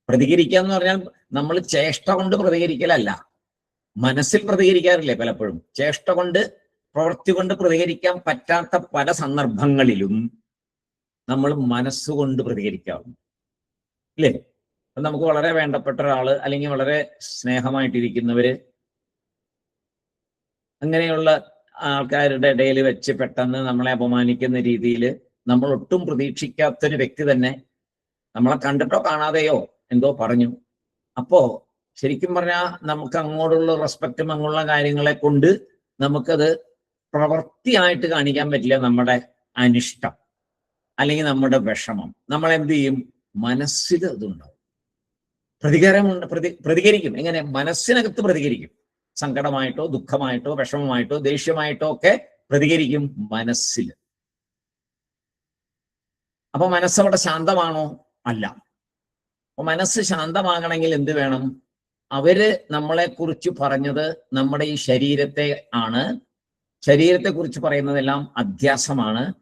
പ്രതികരിക്കുക എന്ന് പറഞ്ഞാൽ നമ്മൾ ചേഷ്ട കൊണ്ട് പ്രതികരിക്കലല്ല. മനസ്സിൽ പ്രതികരിക്കാറില്ലേ പലപ്പോഴും? ചേഷ്ട കൊണ്ട്, പ്രവൃത്തി കൊണ്ട് പ്രതികരിക്കാൻ പറ്റാത്ത പല സന്ദർഭങ്ങളിലും നമ്മൾ മനസ്സുകൊണ്ട് പ്രതികരിക്കാറുണ്ട്, ഇല്ലേ? നമുക്ക് വളരെ വേണ്ടപ്പെട്ട ഒരാള് അല്ലെങ്കിൽ വളരെ സ്നേഹമായിട്ടിരിക്കുന്നവര്, അങ്ങനെയുള്ള ആൾക്കാരുടെ ഇടയിൽ വെച്ച് പെട്ടെന്ന് നമ്മളെ അപമാനിക്കുന്ന രീതിയിൽ നമ്മൾ ഒട്ടും പ്രതീക്ഷിക്കാത്തൊരു വ്യക്തി തന്നെ നമ്മളെ കണ്ടിട്ടോ കാണാതെയോ എന്തോ പറഞ്ഞു. അപ്പോ ശരിക്കും പറഞ്ഞാൽ നമുക്ക് അങ്ങോട്ടുള്ള റെസ്പെക്റ്റും അങ്ങനെയുള്ള കാര്യങ്ങളെ കൊണ്ട് നമുക്കത് പ്രവൃത്തിയായിട്ട് കാണിക്കാൻ പറ്റില്ല നമ്മുടെ അനിഷ്ടം അല്ലെങ്കിൽ നമ്മുടെ വിഷമം. നമ്മൾ എന്ത് ചെയ്യും? മനസ്സിൽ അതുണ്ടാവും, പ്രതികരിക്കും. എങ്ങനെ? മനസ്സിനകത്ത് പ്രതികരിക്കും. സങ്കടമായിട്ടോ ദുഃഖമായിട്ടോ വിഷമമായിട്ടോ ദേഷ്യമായിട്ടോ ഒക്കെ പ്രതികരിക്കും മനസ്സിൽ. അപ്പൊ മനസ്സവിടെ ശാന്തമാണോ? അല്ല. അപ്പൊ മനസ്സ് ശാന്തമാകണമെങ്കിൽ എന്ത് വേണം? അവര് നമ്മളെ കുറിച്ച് പറഞ്ഞത് നമ്മുടെ ഈ ശരീരത്തെ ആണ്. ശരീരത്തെ കുറിച്ച് പറയുന്നതെല്ലാം അധ്യാസമാണ്.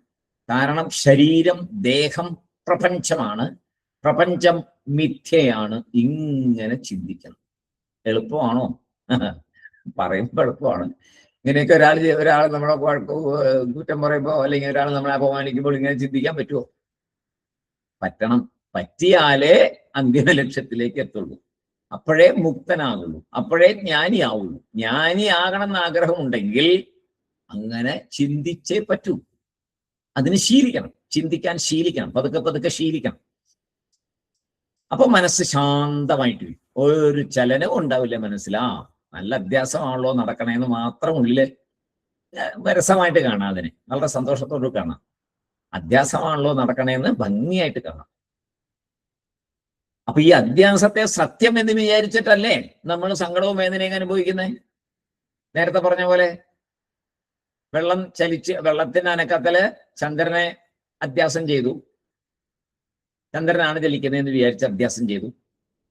കാരണം ശരീരം, ദേഹം പ്രപഞ്ചമാണ്. പ്രപഞ്ചം മിഥ്യയാണ്. ഇങ്ങനെ ചിന്തിക്കണം. എളുപ്പമാണോ? പറയുമ്പോൾ എളുപ്പമാണ്. ഇങ്ങനെയൊക്കെ ഒരാൾ നമ്മളെ കുറ്റം പറയുമ്പോൾ അല്ലെങ്കിൽ ഒരാൾ നമ്മളെ അപമാനിക്കുമ്പോൾ ഇങ്ങനെ ചിന്തിക്കാൻ പറ്റുമോ? പറ്റണം. പറ്റിയാലേ അന്തിമ ലക്ഷ്യത്തിലേക്ക് എത്തുള്ളൂ. അപ്പോഴേ മുക്തനാകുള്ളൂ, അപ്പോഴേ ജ്ഞാനിയാവുള്ളൂ. ജ്ഞാനിയാകണം എന്ന് ആഗ്രഹമുണ്ടെങ്കിൽ അങ്ങനെ ചിന്തിച്ചേ പറ്റൂ. അതിന് ശീലിക്കണം, ചിന്തിക്കാൻ ശീലിക്കണം, പതുക്കെ പതുക്കെ ശീലിക്കണം. അപ്പൊ മനസ്സ് ശാന്തമായിട്ട് ഒരു ചലനവും ഉണ്ടാവില്ല മനസ്സിലാ. നല്ല അഭ്യാസമാണല്ലോ നടക്കണേന്ന് മാത്രം ഉള്ളില് രസമായിട്ട് കാണാം, അതിനെ വളരെ സന്തോഷത്തോട് കാണാം. അധ്യാസമാണല്ലോ നടക്കണേന്ന് ഭംഗിയായിട്ട് കാണാം. അപ്പൊ ഈ അധ്യാസത്തെ സത്യം എന്ന് വിചാരിച്ചിട്ടല്ലേ നമ്മൾ സങ്കടവും വേദനയും അനുഭവിക്കുന്നത്? നേരത്തെ പറഞ്ഞ പോലെ വെള്ളം ചലിച്ച്, വെള്ളത്തിന്റെ അനക്കത്തില് ചന്ദ്രനെ അധ്യാസം ചെയ്തു. ചന്ദ്രനാണ് ചലിക്കുന്നതെന്ന് വിചാരിച്ച് അധ്യാസം ചെയ്തു.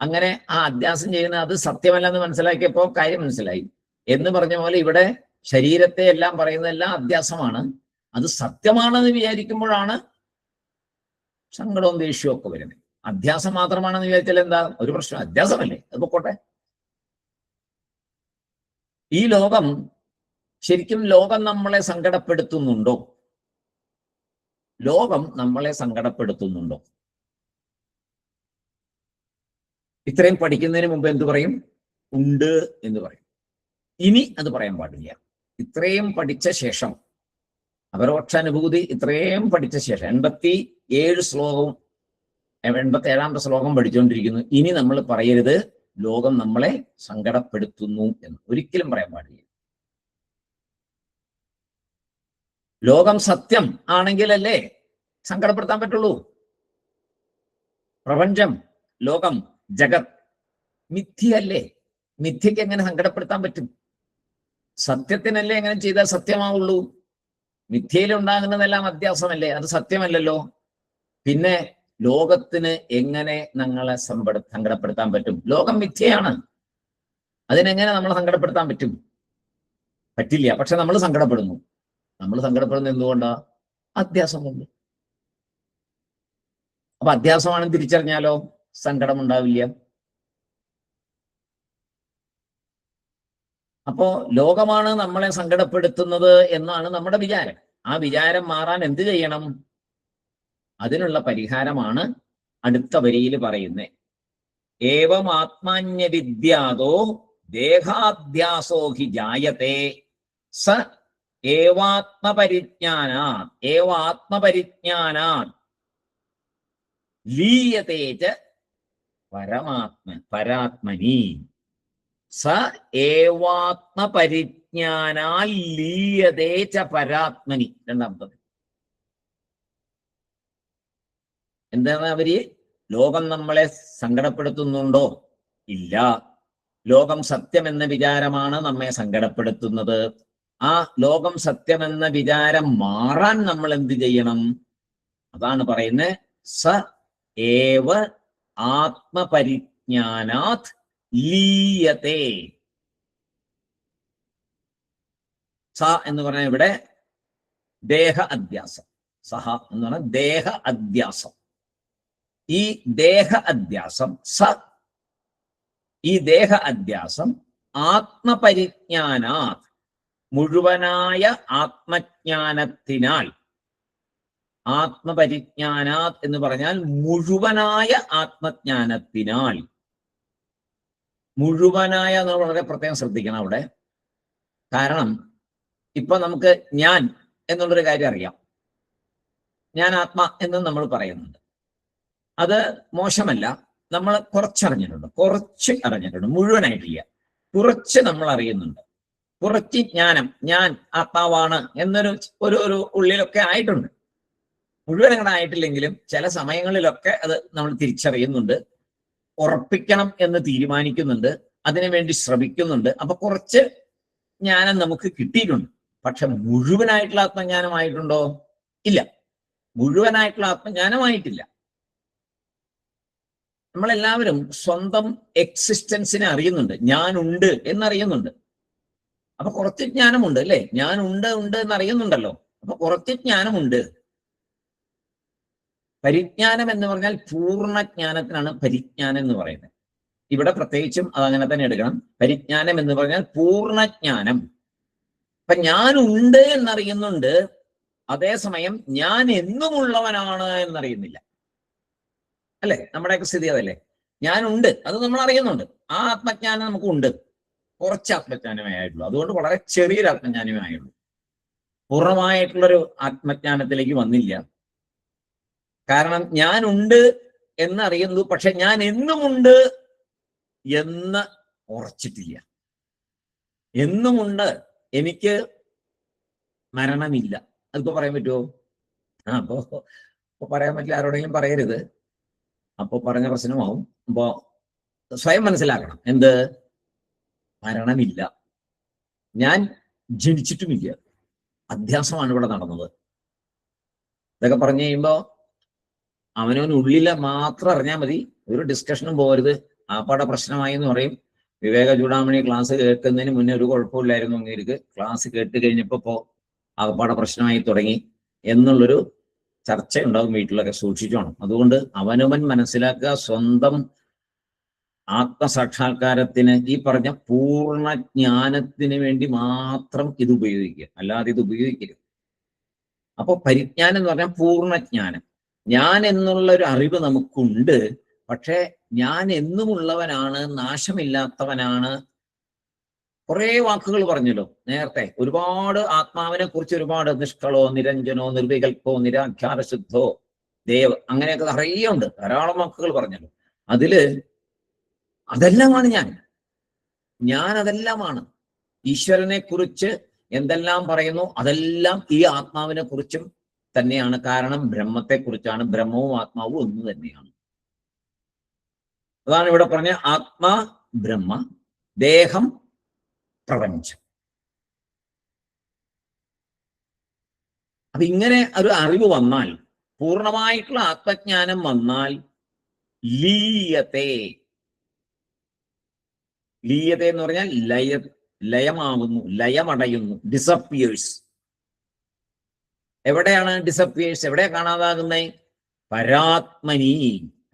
അങ്ങനെ ആ അധ്യാസം ചെയ്യുന്നത് അത് സത്യമല്ലെന്ന് മനസ്സിലാക്കിയപ്പോൾ കാര്യം മനസ്സിലായി. എന്ന് പറഞ്ഞ പോലെ ഇവിടെ ശരീരത്തെ എല്ലാം പറയുന്നതെല്ലാം അധ്യാസമാണ്. അത് സത്യമാണെന്ന് വിചാരിക്കുമ്പോഴാണ് സങ്കടവും ദേഷ്യവും ഒക്കെ വരുന്നത്. അധ്യാസം മാത്രമാണെന്ന് വിചാരിച്ചാൽ എന്താ ഒരു പ്രശ്നം? അധ്യാസമല്ലേ, അത് പൊക്കോട്ടെ. ഈ ലോകം ശരിക്കും ലോകം നമ്മളെ സങ്കടപ്പെടുത്തുന്നുണ്ടോ? ലോകം നമ്മളെ സങ്കടപ്പെടുത്തുന്നുണ്ടോ? ഇത്രയും പഠിക്കുന്നതിന് മുമ്പ് എന്ത് പറയും? ഉണ്ട് എന്ന് പറയും. ഇനി അത് പറയാൻ പാടില്ല. ഇത്രയും പഠിച്ച ശേഷം, അപരോക്ഷാനുഭൂതി ഇത്രയും പഠിച്ച ശേഷം 87 ശ്ലോകവും 87ാമത്തെ ശ്ലോകം പഠിച്ചുകൊണ്ടിരിക്കുന്നു. ഇനി നമ്മൾ പറയരുത് ലോകം നമ്മളെ സങ്കടപ്പെടുത്തുന്നു എന്ന്. ഒരിക്കലും പറയാൻ പാടില്ല. ലോകം സത്യം ആണെങ്കിലല്ലേ സങ്കടപ്പെടുത്താൻ പറ്റുള്ളൂ. പ്രപഞ്ചം, ലോകം, ജഗത് മിഥ്യയല്ലേ? മിഥ്യക്ക് എങ്ങനെ സങ്കടപ്പെടുത്താൻ പറ്റും? സത്യത്തിനല്ലേ എങ്ങനെ ചെയ്താൽ സത്യമാവുള്ളൂ? മിഥ്യയിൽ ഉണ്ടാകുന്നതെല്ലാം അധ്യാസമല്ലേ, അത് സത്യമല്ലല്ലോ. പിന്നെ ലോകത്തിന് എങ്ങനെ ഞങ്ങളെ സങ്കടപ്പെടുത്താൻ പറ്റും? ലോകം മിഥ്യയാണ്, അതിനെങ്ങനെ നമ്മൾ സങ്കടപ്പെടുത്താൻ പറ്റും? പറ്റില്ല. പക്ഷെ നമ്മൾ സങ്കടപ്പെടുന്നു. നമ്മൾ സങ്കടപ്പെടുന്നത് എന്തുകൊണ്ടാ? അധ്യാസം കൊണ്ട്. അപ്പൊ അധ്യാസമാണെന്ന് തിരിച്ചറിഞ്ഞാലോ സങ്കടം ഉണ്ടാവില്ല. അപ്പോ ലോകമാണ് നമ്മളെ സങ്കടപ്പെടുത്തുന്നത് എന്നാണ് നമ്മുടെ വിചാരം. ആ വിചാരം മാറാൻ എന്ത് ചെയ്യണം? അതിനുള്ള പരിഹാരമാണ് അടുത്ത വരിയിൽ പറയുന്നത്. ഏവം ആത്മാന്യവിദ്യാതോ ദേഹാധ്യാസോ ഹി ജായത്തെ സ ഏവാത്മപരിജ്ഞാനാത് ലീയതേ ച പരാത്മനി. സ ഏവാത്മപരിജ്ഞാനാൽ ലീയതേ ച പരാത്മനി. രണ്ടാമത്തത് എന്താണ്? അവര് ലോകം നമ്മളെ സങ്കടപ്പെടുത്തുന്നുണ്ടോ? ഇല്ല. ലോകം സത്യമെന്ന വിചാരമാണ് നമ്മെ സങ്കടപ്പെടുത്തുന്നത്. ആ ലോകം സത്യമെന്ന വിചാരം മാറാൻ നമ്മൾ എന്ത് ചെയ്യണം? അതാണ് പറയുന്നത്. സ ഏവ ആത്മപരിജ്ഞാനാത് ലീയത്തെ. സ എന്ന് പറഞ്ഞാൽ ഇവിടെ ദേഹ അധ്യാസം. സഹ എന്ന് പറഞ്ഞാൽ ദേഹ അധ്യാസം. ഈ ദേഹ അധ്യാസം ഈ ദേഹ അധ്യാസം ആത്മപരിജ്ഞാനാത് മുഴുവനായ ആത്മജ്ഞാനത്തിനാൽ. ആത്മപരിജ്ഞാനാത് എന്ന് പറഞ്ഞാൽ മുഴുവനായ ആത്മജ്ഞാനത്തിനാൽ. മുഴുവനായ എന്ന് വളരെ പ്രത്യേകം ശ്രദ്ധിക്കണം അവിടെ. കാരണം ഇപ്പൊ നമുക്ക് ഞാൻ എന്നുള്ളൊരു കാര്യം അറിയാം. ഞാൻ ആത്മ എന്ന് നമ്മൾ പറയുന്നുണ്ട്. അത് മോശമല്ല. നമ്മൾ കുറച്ച് അറിഞ്ഞിട്ടുണ്ട്, മുഴുവനായിട്ടില്ല, കുറച്ച് നമ്മൾ അറിയുന്നുണ്ട്. കുറച്ച് ജ്ഞാനം, ഞാൻ ആത്മാവാണ് എന്നൊരു ഒരു ഉള്ളിലൊക്കെ ആയിട്ടുണ്ട്. മുഴുവൻ അങ്ങനെ ആയിട്ടില്ലെങ്കിലും ചില സമയങ്ങളിലൊക്കെ അത് നമ്മൾ തിരിച്ചറിയുന്നുണ്ട്, ഉറപ്പിക്കണം എന്ന് തീരുമാനിക്കുന്നുണ്ട്, അതിനുവേണ്ടി ശ്രമിക്കുന്നുണ്ട്. അപ്പൊ കുറച്ച് ജ്ഞാനം നമുക്ക് കിട്ടിയിട്ടുണ്ട്. പക്ഷെ മുഴുവനായിട്ടുള്ള ആത്മജ്ഞാനമായിട്ടുണ്ടോ? ഇല്ല, മുഴുവനായിട്ടുള്ള ആത്മജ്ഞാനമായിട്ടില്ല. നമ്മളെല്ലാവരും സ്വന്തം എക്സിസ്റ്റൻസിനെ അറിയുന്നുണ്ട്, ഞാനുണ്ട് എന്നറിയുന്നുണ്ട്. അപ്പൊ കുറച്ച് ജ്ഞാനമുണ്ട് അല്ലേ? ഞാനുണ്ട് എന്നറിയുന്നുണ്ടല്ലോ, അപ്പൊ കുറച്ച് ജ്ഞാനമുണ്ട്. പരിജ്ഞാനം എന്ന് പറഞ്ഞാൽ പൂർണ്ണജ്ഞാനത്തിനാണ് പരിജ്ഞാനം എന്ന് പറയുന്നത്. ഇവിടെ പ്രത്യേകിച്ചും അതങ്ങനെ തന്നെ എടുക്കണം. പരിജ്ഞാനം എന്ന് പറഞ്ഞാൽ പൂർണ്ണജ്ഞാനം. അപ്പൊ ഞാനുണ്ട് എന്നറിയുന്നുണ്ട്, അതേസമയം ഞാൻ എന്നുമുള്ളവനാണ് എന്നറിയുന്നില്ല. അല്ലെ? നമ്മുടെയൊക്കെ സ്ഥിതി അതല്ലേ? ഞാനുണ്ട്, അത് നമ്മൾ അറിയുന്നുണ്ട്. ആ ആത്മജ്ഞാനം നമുക്കുണ്ട്. കുറച്ച് ആത്മജ്ഞാനമേ ആയിട്ടുള്ളൂ. അതുകൊണ്ട് വളരെ ചെറിയൊരു ആത്മജ്ഞാനമേ ആയുള്ളൂ. പൂർണ്ണമായിട്ടുള്ളൊരു ആത്മജ്ഞാനത്തിലേക്ക് വന്നില്ല. കാരണം ഞാനുണ്ട് എന്നറിയുന്നു, പക്ഷെ ഞാൻ എന്നുമുണ്ട് എന്ന് ഉറച്ചിട്ടില്ല. എന്നുമുണ്ട്, എനിക്ക് മരണമില്ല. അതിപ്പോ പറയാൻ പറ്റുമോ? അപ്പൊ പറയാൻ പറ്റില്ല, ആരോടെങ്കിലും പറയരുത്, അപ്പൊ പറഞ്ഞ പ്രശ്നമാവും. അപ്പോ സ്വയം മനസ്സിലാക്കണം, എന്ത്? മരണമില്ല, ഞാൻ ജനിച്ചിട്ടുമില്ല. അധ്യാസമാണ് ഇവിടെ നടന്നത്. ഇതൊക്കെ പറഞ്ഞു കഴിയുമ്പോ അവനവനുള്ളിലെ മാത്രം അറിഞ്ഞാൽ മതി, ഒരു ഡിസ്കഷനും പോകരുത്. ആപ്പാടെ പ്രശ്നമായി എന്ന് പറയും. വിവേക ചൂടാമണി ക്ലാസ് കേൾക്കുന്നതിന് മുന്നേ ഒരു കുഴപ്പമില്ലായിരുന്നു അങ്ങേർക്ക്, ക്ലാസ് കേട്ട് കഴിഞ്ഞപ്പോ ആപ്പാടെ പ്രശ്നമായി തുടങ്ങി എന്നുള്ളൊരു ചർച്ച ഉണ്ടാവും വീട്ടിലൊക്കെ. സൂക്ഷിച്ചോണം. അതുകൊണ്ട് അവനവൻ മനസ്സിലാക്കുക, സ്വന്തം ആത്മസാക്ഷാത്കാരത്തിന്, ഈ പറഞ്ഞ പൂർണ്ണജ്ഞാനത്തിന് വേണ്ടി മാത്രം ഇത് ഉപയോഗിക്കുക, അല്ലാതെ ഇത് ഉപയോഗിക്കരുത്. അപ്പൊ പരിജ്ഞാനം എന്ന് പറഞ്ഞാൽ പൂർണ്ണജ്ഞാനം. ഞാൻ എന്നുള്ള ഒരു അറിവ് നമുക്കുണ്ട്, പക്ഷെ ഞാൻ എന്നുമുള്ളവനാണ്, നാശമില്ലാത്തവനാണ്. കുറെ വാക്കുകൾ പറഞ്ഞല്ലോ നേരത്തെ. ഒരുപാട് ആത്മാവിനെ കുറിച്ച് ഒരുപാട്, നിഷ്കളോ, നിരഞ്ജനോ, നിർവികൽപ്പോ, നിരാഖ്യാതശുദ്ധോ, ദേവ്, അങ്ങനെയൊക്കെ നിറയെ ഉണ്ട്. ധാരാളം വാക്കുകൾ പറഞ്ഞല്ലോ. അതില് അതെല്ലാമാണ് ഞാൻ അതെല്ലാമാണ്. ഈശ്വരനെ കുറിച്ച് എന്തെല്ലാം പറയുന്നു അതെല്ലാം ഈ ആത്മാവിനെ കുറിച്ചും തന്നെയാണ്. കാരണം ബ്രഹ്മത്തെ കുറിച്ചാണ്. ബ്രഹ്മവും ആത്മാവും ഒന്ന് തന്നെയാണ്. അതാണ് ഇവിടെ പറഞ്ഞ ആത്മാ ബ്രഹ്മ, ദേഹം പ്രപഞ്ചം. അപ്പൊ ഇങ്ങനെ ഒരു അറിവ് വന്നാൽ, പൂർണ്ണമായിട്ടുള്ള ആത്മജ്ഞാനം വന്നാൽ, ലീയത്തെ എന്ന് പറഞ്ഞാൽ ലയമാകുന്നു, ലയമടയുന്നു, ഡിസപ്പിയേഴ്സ്. എവിടെയാണ് ഡിസപ്പിയേഴ്സ്? എവിടെ കാണാതാകുന്നത്? പരാത്മനി,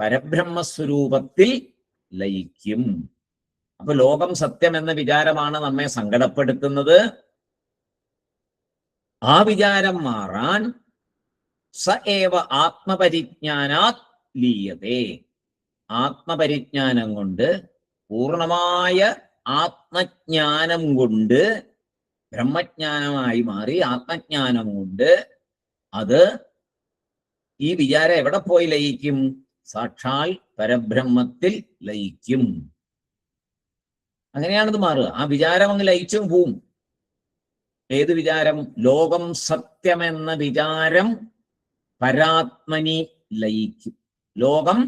പരബ്രഹ്മസ്വരൂപത്തിൽ ലയിക്കും. അപ്പൊ ലോകം സത്യം എന്ന വിചാരമാണ് നമ്മെ സങ്കടപ്പെടുത്തുന്നത്. ആ വിചാരം മാറാൻ സ ഏവ ആത്മപരിജ്ഞാനാത് ലീയതേ, ആത്മപരിജ്ഞാനം കൊണ്ട്, പൂർണ്ണമായ ആത്മജ്ഞാനം കൊണ്ട്, ബ്രഹ്മജ്ഞാനമായി മാറി ആത്മജ്ഞാനം കൊണ്ട് അത് ഈ വിചാരം എവിടെ പോയി ലയിക്കും? സാക്ഷാൽ പരബ്രഹ്മത്തിൽ ലയിക്കും. അങ്ങനെയാണിത് മാറുക. ആ വിചാരം അങ്ങ് ലയിച്ചും പോവും. ഏത് വിചാരം? ലോകം സത്യമെന്ന വിചാരം പരാത്മനി ലയിക്കും. ലോകം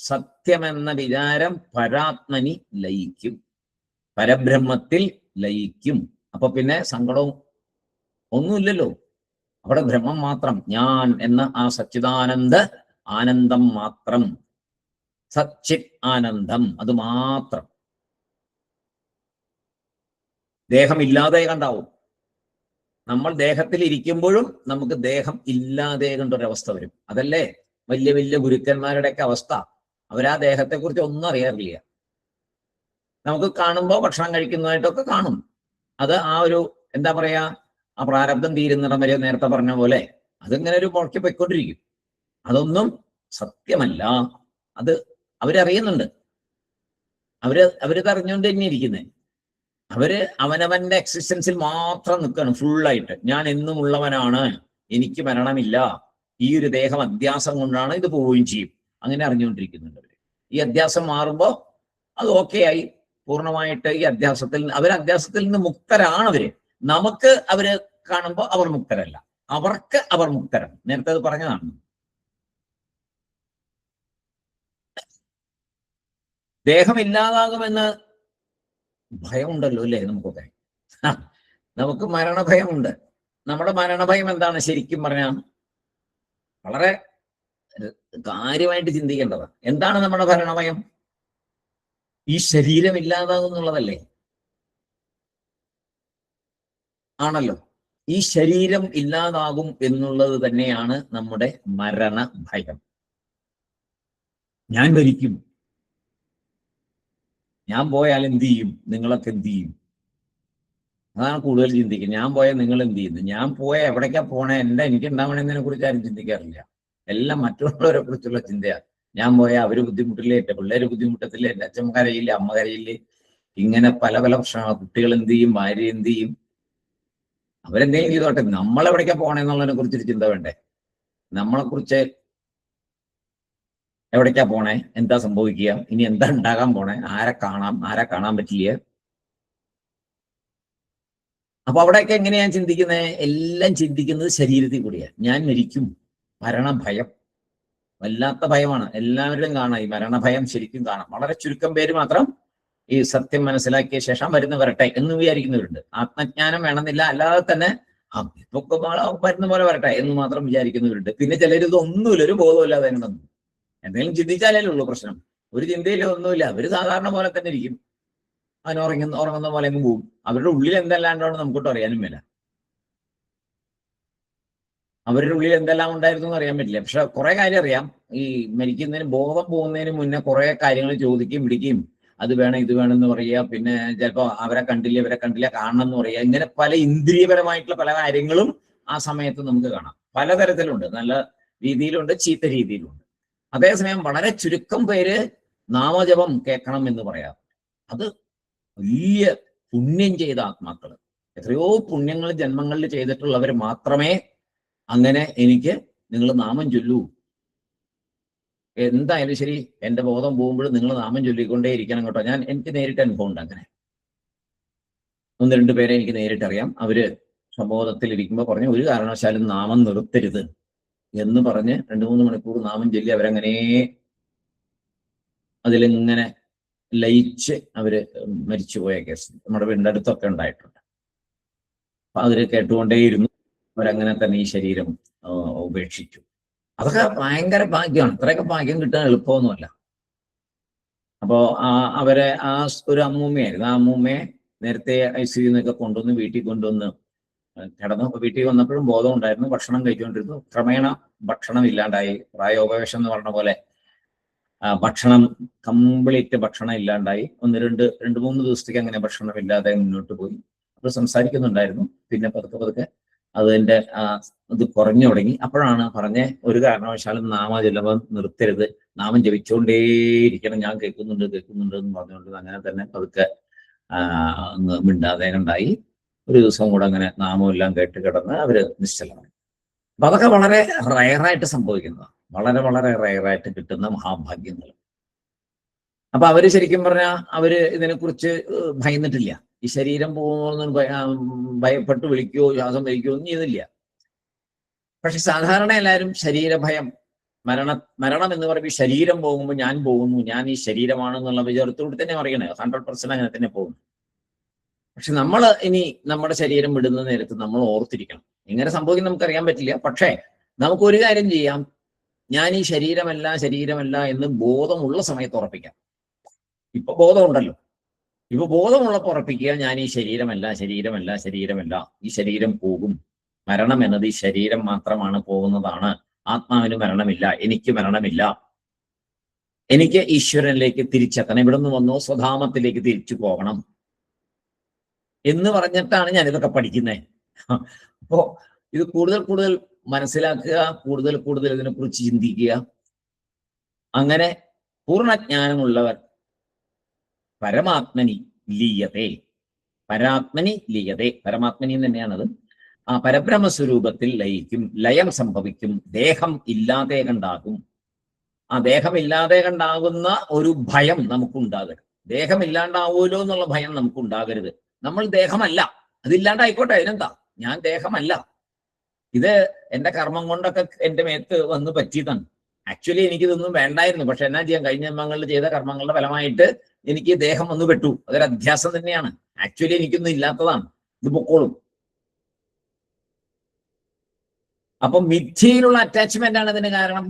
സത്യമെന്ന വിചാരം പരാത്മനി ലയിക്കും, പരബ്രഹ്മത്തിൽ ലയിക്കും. അപ്പൊ പിന്നെ സങ്കടവും ഒന്നുമില്ലല്ലോ. അവിടെ ബ്രഹ്മം മാത്രം, ഞാൻ എന്ന ആ സച്ചിദാനന്ദ ആനന്ദം മാത്രം, സച്ചിത് ആനന്ദം, അത് മാത്രം. ദേഹമില്ലാതെ കണ്ടാവും. നമ്മൾ ദേഹത്തിൽ ഇരിക്കുമ്പോഴും നമുക്ക് ദേഹം ഇല്ലാതെ കണ്ടൊരവസ്ഥ വരും. അതല്ലേ വലിയ വലിയ ഗുരുക്കന്മാരുടെയൊക്കെ അവസ്ഥ. അവരാ ദേഹത്തെക്കുറിച്ച് ഒന്നും അറിയാറില്ല. നമുക്ക് കാണുമ്പോൾ ഭക്ഷണം കഴിക്കുന്നതായിട്ടൊക്കെ കാണും. അത് ആ ഒരു എന്താ പറയാ, ആ പ്രാരബ്ധം തീരുന്നിടം വരെ നേരത്തെ പറഞ്ഞ പോലെ അതിങ്ങനെ ഒരു മുളക്കി പോയിക്കൊണ്ടിരിക്കും. അതൊന്നും സത്യമല്ല. അത് അവരറിയുന്നുണ്ട്. അവരിത് അറിഞ്ഞുകൊണ്ട് തന്നെ ഇരിക്കുന്നത്. അവനവന്റെ എക്സിസ്റ്റൻസിൽ മാത്രം നിൽക്കണം ഫുള്ളായിട്ട്. ഞാൻ എന്നും ഉള്ളവനാണ്, എനിക്ക് മരണമില്ല, ഈ ഒരു ദേഹം അധ്യാസം കൊണ്ടാണ് ഇത് പോവുകയും ചെയ്യും. അങ്ങനെ അറിഞ്ഞുകൊണ്ടിരിക്കുന്നുണ്ട് അവര്. ഈ അധ്യാസം മാറുമ്പോൾ അത് ഓക്കെ ആയി, പൂർണ്ണമായിട്ട് ഈ അധ്യാസത്തിൽ അധ്യാസത്തിൽ നിന്ന് മുക്തരാണ് അവര്. നമുക്ക് അവര് കാണുമ്പോൾ അവർ മുക്തരല്ല, അവർക്ക് അവർ മുക്തരാണ്. നേരത്തെ അത് പറഞ്ഞതാണ്. ദേഹമില്ലാതാകുമെന്ന് ഭയമുണ്ടല്ലോ അല്ലേ നമുക്കൊക്കെ? നമുക്ക് മരണഭയമുണ്ട്. നമ്മുടെ മരണഭയം എന്താണ് ശരിക്കും പറഞ്ഞാൽ? വളരെ കാര്യമായിട്ട് ചിന്തിക്കേണ്ടതാണ്. എന്താണ് നമ്മുടെ മരണഭയം? ഈ ശരീരം ഇല്ലാതാകും എന്നുള്ളതല്ലേ? ആണല്ലോ. ഈ ശരീരം ഇല്ലാതാകും എന്നുള്ളത് തന്നെയാണ് നമ്മുടെ മരണഭയം. ഞാൻ മരിക്കും, ഞാൻ പോയാൽ എന്ത് ചെയ്യും, നിങ്ങളൊക്കെ എന്ത് ചെയ്യും? അതാണ് കൂടുതൽ ചിന്തിക്കുക. ഞാൻ പോയാൽ നിങ്ങൾ എന്ത് ചെയ്യുന്നു, ഞാൻ പോയാൽ എവിടേക്കാ പോണേ, എനിക്ക് ഉണ്ടാവണമെന്നതിനെ കുറിച്ച് ആരും ചിന്തിക്കാറില്ല. എല്ലാം മറ്റുള്ളവരെ കുറിച്ചുള്ള ചിന്തയാണ്. ഞാൻ പോയാൽ അവര് ബുദ്ധിമുട്ടില്ലേ, എന്റെ പിള്ളേര് ബുദ്ധിമുട്ടത്തില്ലേ, എന്റെ അച്ഛൻ കരയില്ലേ, അമ്മ കരയില്ലേ, ഇങ്ങനെ പല പല പ്രശ്നങ്ങൾ. കുട്ടികൾ എന്ത് ചെയ്യും, ഭാര്യ എന്ത് ചെയ്യും, അവരെന്തെങ്കിലും ചെയ്തോട്ടെ, നമ്മളെവിടേക്കാ പോണേന്നുള്ളതിനെ കുറിച്ചൊരു ചിന്ത വേണ്ടേ? നമ്മളെക്കുറിച്ച് എവിടേക്കാ പോണേ, എന്താ സംഭവിക്കുക, ഇനി എന്താ ഉണ്ടാകാൻ പോണേ, ആരെ കാണാം, ആരെ കാണാൻ പറ്റില്ല. അപ്പൊ അവിടെയൊക്കെ എങ്ങനെയാണ് ചിന്തിക്കുന്നത്? എല്ലാം ചിന്തിക്കുന്നത് ശരീരത്തിൽ കൂടിയാണ്. ഞാൻ മരിക്കും, മരണഭയം, വല്ലാത്ത ഭയമാണ്. എല്ലാവരുടെയും കാണാം ഈ മരണഭയം, ശരിക്കും കാണാം. വളരെ ചുരുക്കം പേര് മാത്രം ഈ സത്യം മനസ്സിലാക്കിയ ശേഷം വരുന്ന വരട്ടെ എന്ന് വിചാരിക്കുന്നവരുണ്ട്. ആത്മജ്ഞാനം വേണമെന്നില്ല, അല്ലാതെ തന്നെ ഇപ്പൊക്കെ വരുന്ന പോലെ വരട്ടെ എന്ന് മാത്രം വിചാരിക്കുന്നവരുണ്ട്. പിന്നെ ചിലർ ഇതൊന്നുമില്ല, ഒരു ബോധമില്ലാതെ ഉണ്ടെന്ന്. എന്തെങ്കിലും ചിന്തിച്ചാലേ ഉള്ളൂ പ്രശ്നം. ഒരു ചിന്തയില്ല, ഒന്നുമില്ല, അവര് സാധാരണ പോലെ തന്നെ ഇരിക്കും. അവൻ ഉറങ്ങുന്ന പോലെ അങ്ങ് പോകും. അവരുടെ ഉള്ളിൽ എന്തെല്ലാണ്ടാണ് നമുക്കൊട്ടും അറിയാനും മേല. അവരുടെ ഉള്ളിൽ എന്തെല്ലാം ഉണ്ടായിരുന്നു എന്ന് അറിയാൻ പറ്റില്ല. പക്ഷെ കുറെ കാര്യം അറിയാം. ഈ മരിക്കുന്നതിന്, ബോധം പോകുന്നതിന് മുന്നേ കുറെ കാര്യങ്ങൾ ചോദിക്കുകയും പിടിക്കുകയും, അത് വേണം ഇത് വേണം എന്ന് പറയുക. പിന്നെ ചിലപ്പോ അവരെ കണ്ടില്ല ഇവരെ കണ്ടില്ല, കാണണം എന്ന് പറയുക. ഇങ്ങനെ പല ഇന്ദ്രിയപരമായിട്ടുള്ള പല കാര്യങ്ങളും ആ സമയത്ത് നമുക്ക് കാണാം. പലതരത്തിലുണ്ട്, നല്ല രീതിയിലുണ്ട്, ചീത്ത രീതിയിലുണ്ട്. അതേസമയം വളരെ ചുരുക്കം പേര് നാമജപം കേൾക്കണം എന്ന് പറയാം. അത് വലിയ പുണ്യം ചെയ്ത ആത്മാക്കൾ, എത്രയോ പുണ്യങ്ങൾ ജന്മങ്ങളിൽ ചെയ്തിട്ടുള്ളവർ മാത്രമേ അങ്ങനെ എനിക്ക് നിങ്ങൾ നാമം ചൊല്ലൂ, എന്തായാലും ശരി, എന്റെ ബോധം പോകുമ്പോഴും നിങ്ങൾ നാമം ചൊല്ലിക്കൊണ്ടേ ഇരിക്കണം കേട്ടോ. എനിക്ക് നേരിട്ട് അനുഭവം ഉണ്ട്. അങ്ങനെ 1-2 പേരെ എനിക്ക് നേരിട്ടറിയാം. അവര് സ്വബോധത്തിൽ ഇരിക്കുമ്പോൾ പറഞ്ഞു, ഒരു കാരണവശാലും നാമം നിർത്തരുത് എന്ന് പറഞ്ഞ് 2-3 മണിക്കൂർ നാമം ചൊല്ലി അവരങ്ങനെ അതിലിങ്ങനെ ലയിച്ച് അവര് മരിച്ചുപോയ കേസ് നമ്മുടെ വീടിന്റെ അടുത്തൊക്കെ ഉണ്ടായിട്ടുണ്ട്. അപ്പൊ അവര് കേട്ടുകൊണ്ടേയിരുന്നു. അവരങ്ങനെ തന്നെ ഈ ശരീരം ഉപേക്ഷിച്ചു. അതൊക്കെ ഭയങ്കര ഭാഗ്യമാണ്. അത്രയൊക്കെ ഭാഗ്യം കിട്ടാൻ എളുപ്പമൊന്നുമല്ല. അപ്പോ അവരെ ഒരു അമ്മൂമ്മയായിരുന്നു. ആ അമ്മൂമ്മയെ നേരത്തെ ICU എന്നൊക്കെ കൊണ്ടുവന്ന് വീട്ടിൽ കൊണ്ടുവന്ന് വീട്ടിൽ വന്നപ്പോഴും ബോധം ഉണ്ടായിരുന്നു, ഭക്ഷണം കഴിച്ചുകൊണ്ടിരുന്നു. ക്രമേണ ഭക്ഷണം ഇല്ലാണ്ടായി. പ്രായോപവേശം എന്ന് പറഞ്ഞ പോലെ ഭക്ഷണം കംപ്ലീറ്റ് ഭക്ഷണം ഇല്ലാണ്ടായി. 2-3 ദിവസത്തേക്ക് അങ്ങനെ ഭക്ഷണം ഇല്ലാതെ മുന്നോട്ട് പോയി. അപ്പോൾ സംസാരിക്കുന്നുണ്ടായിരുന്നു. പിന്നെ പതുക്കെ അതിന്റെ ഇത് കുറഞ്ഞു തുടങ്ങി. അപ്പോഴാണ് പറഞ്ഞ, ഒരു കാരണവശാലും നാമജപം നിർത്തരുത്, നാമം ജപിച്ചുകൊണ്ടേയിരിക്കണം, ഞാൻ കേൾക്കുന്നുണ്ട് എന്ന് പറഞ്ഞുകൊണ്ട് അങ്ങനെ തന്നെ പതുക്കെ മിണ്ടാതെ ഉണ്ടായി. ഒരു ദിവസം കൂടെ അങ്ങനെ നാമമെല്ലാം കേട്ട് കിടന്ന് അവര് നിശ്ചലമായി. അപ്പൊ അതൊക്കെ വളരെ റയറായിട്ട് സംഭവിക്കുന്നതാണ്, വളരെ വളരെ റയറായിട്ട് കിട്ടുന്ന മഹാഭാഗ്യങ്ങൾ. അപ്പൊ അവര് ശരിക്കും പറഞ്ഞാൽ അവര് ഇതിനെക്കുറിച്ച് ഭയന്നിട്ടില്ല. ഈ ശരീരം പോകുന്നൊന്നും ഭയപ്പെട്ട് വിളിക്കുകയോ ശ്വാസം വലിക്കുകയോ ഒന്നും ചെയ്തില്ല. പക്ഷെ സാധാരണ എല്ലാവരും ശരീരഭയം, മരണം എന്ന് പറയുമ്പോൾ ശരീരം പോകുമ്പോൾ ഞാൻ പോകുന്നു, ഞാൻ ഈ ശരീരമാണെന്നുള്ള വിചാരത്തോട് തന്നെ അറിയണേ. 100% അങ്ങനെ തന്നെ പോകുന്നു. പക്ഷെ നമ്മൾ ഇനി നമ്മുടെ ശരീരം വിടുന്ന നേരത്ത് നമ്മൾ ഓർത്തിരിക്കണം. ഇങ്ങനെ സംഭവിക്കും നമുക്കറിയാൻ പറ്റില്ല. പക്ഷേ നമുക്കൊരു കാര്യം ചെയ്യാം, ഞാൻ ഈ ശരീരമല്ല എന്ന് ബോധമുള്ള സമയത്ത് ഉറപ്പിക്കാം. ഇപ്പൊ ബോധമുണ്ടല്ലോ, ഇപ്പൊ ബോധമുള്ളപ്പോൾ ഉറപ്പിക്കുക, ഞാൻ ഈ ശരീരമല്ല, ഈ ശരീരം പോകും. മരണം എന്നത് ഈ ശരീരം മാത്രമാണ് പോകുന്നതാണ്. ആത്മാവിന് മരണമില്ല, എനിക്ക് മരണമില്ല. എനിക്ക് ഈശ്വരനിലേക്ക് തിരിച്ചെത്തണം, ഇവിടുന്ന് വന്നോ സ്വധാമത്തിലേക്ക് തിരിച്ചു പോകണം എന്ന് പറഞ്ഞിട്ടാണ് ഞാനിതൊക്കെ പഠിക്കുന്നത്. അപ്പോ ഇത് കൂടുതൽ മനസ്സിലാക്കുക, കൂടുതൽ ഇതിനെക്കുറിച്ച് ചിന്തിക്കുക. അങ്ങനെ പൂർണ്ണജ്ഞാനമുള്ളവർ പരമാത്മനി ലീയതേ, പരമാത്മനി തന്നെയാണത്. ആ പരബ്രഹ്മസ്വരൂപത്തിൽ ലയിക്കും, ലയം സംഭവിക്കും, ദേഹം ഇല്ലാതെ കണ്ടാകും. ആ ദേഹം ഇല്ലാതെ കണ്ടാകുന്ന ഒരു ഭയം നമുക്കുണ്ടാകരുത്. ദേഹം ഇല്ലാണ്ടാവുമല്ലോ എന്നുള്ള ഭയം നമുക്ക് ഉണ്ടാകരുത്. നമ്മൾ ദേഹമല്ല, അതില്ലാണ്ടായിക്കോട്ടെ, അതിനെന്താ, ഞാൻ ദേഹമല്ല. ഇത് എന്റെ കർമ്മം കൊണ്ടൊക്കെ എന്റെ മേത്ത് വന്ന് പറ്റിയതാണ്. ആക്ച്വലി എനിക്കിതൊന്നും വേണ്ടായിരുന്നു, പക്ഷെ എന്നാ ചെയ്യാൻ, കഴിഞ്ഞ ജന്മങ്ങളിൽ ചെയ്ത കർമ്മങ്ങളുടെ ഫലമായിട്ട് എനിക്ക് ദേഹം വന്ന് പെട്ടു. അതൊരു അധ്യാസം തന്നെയാണ്. ആക്ച്വലി എനിക്കൊന്നും ഇല്ലാത്തതാണ്, ഇത് പൊക്കോളും. അപ്പൊ മിഥ്യയിലുള്ള അറ്റാച്ച്മെന്റ് ആണ് ഇതിന് കാരണം.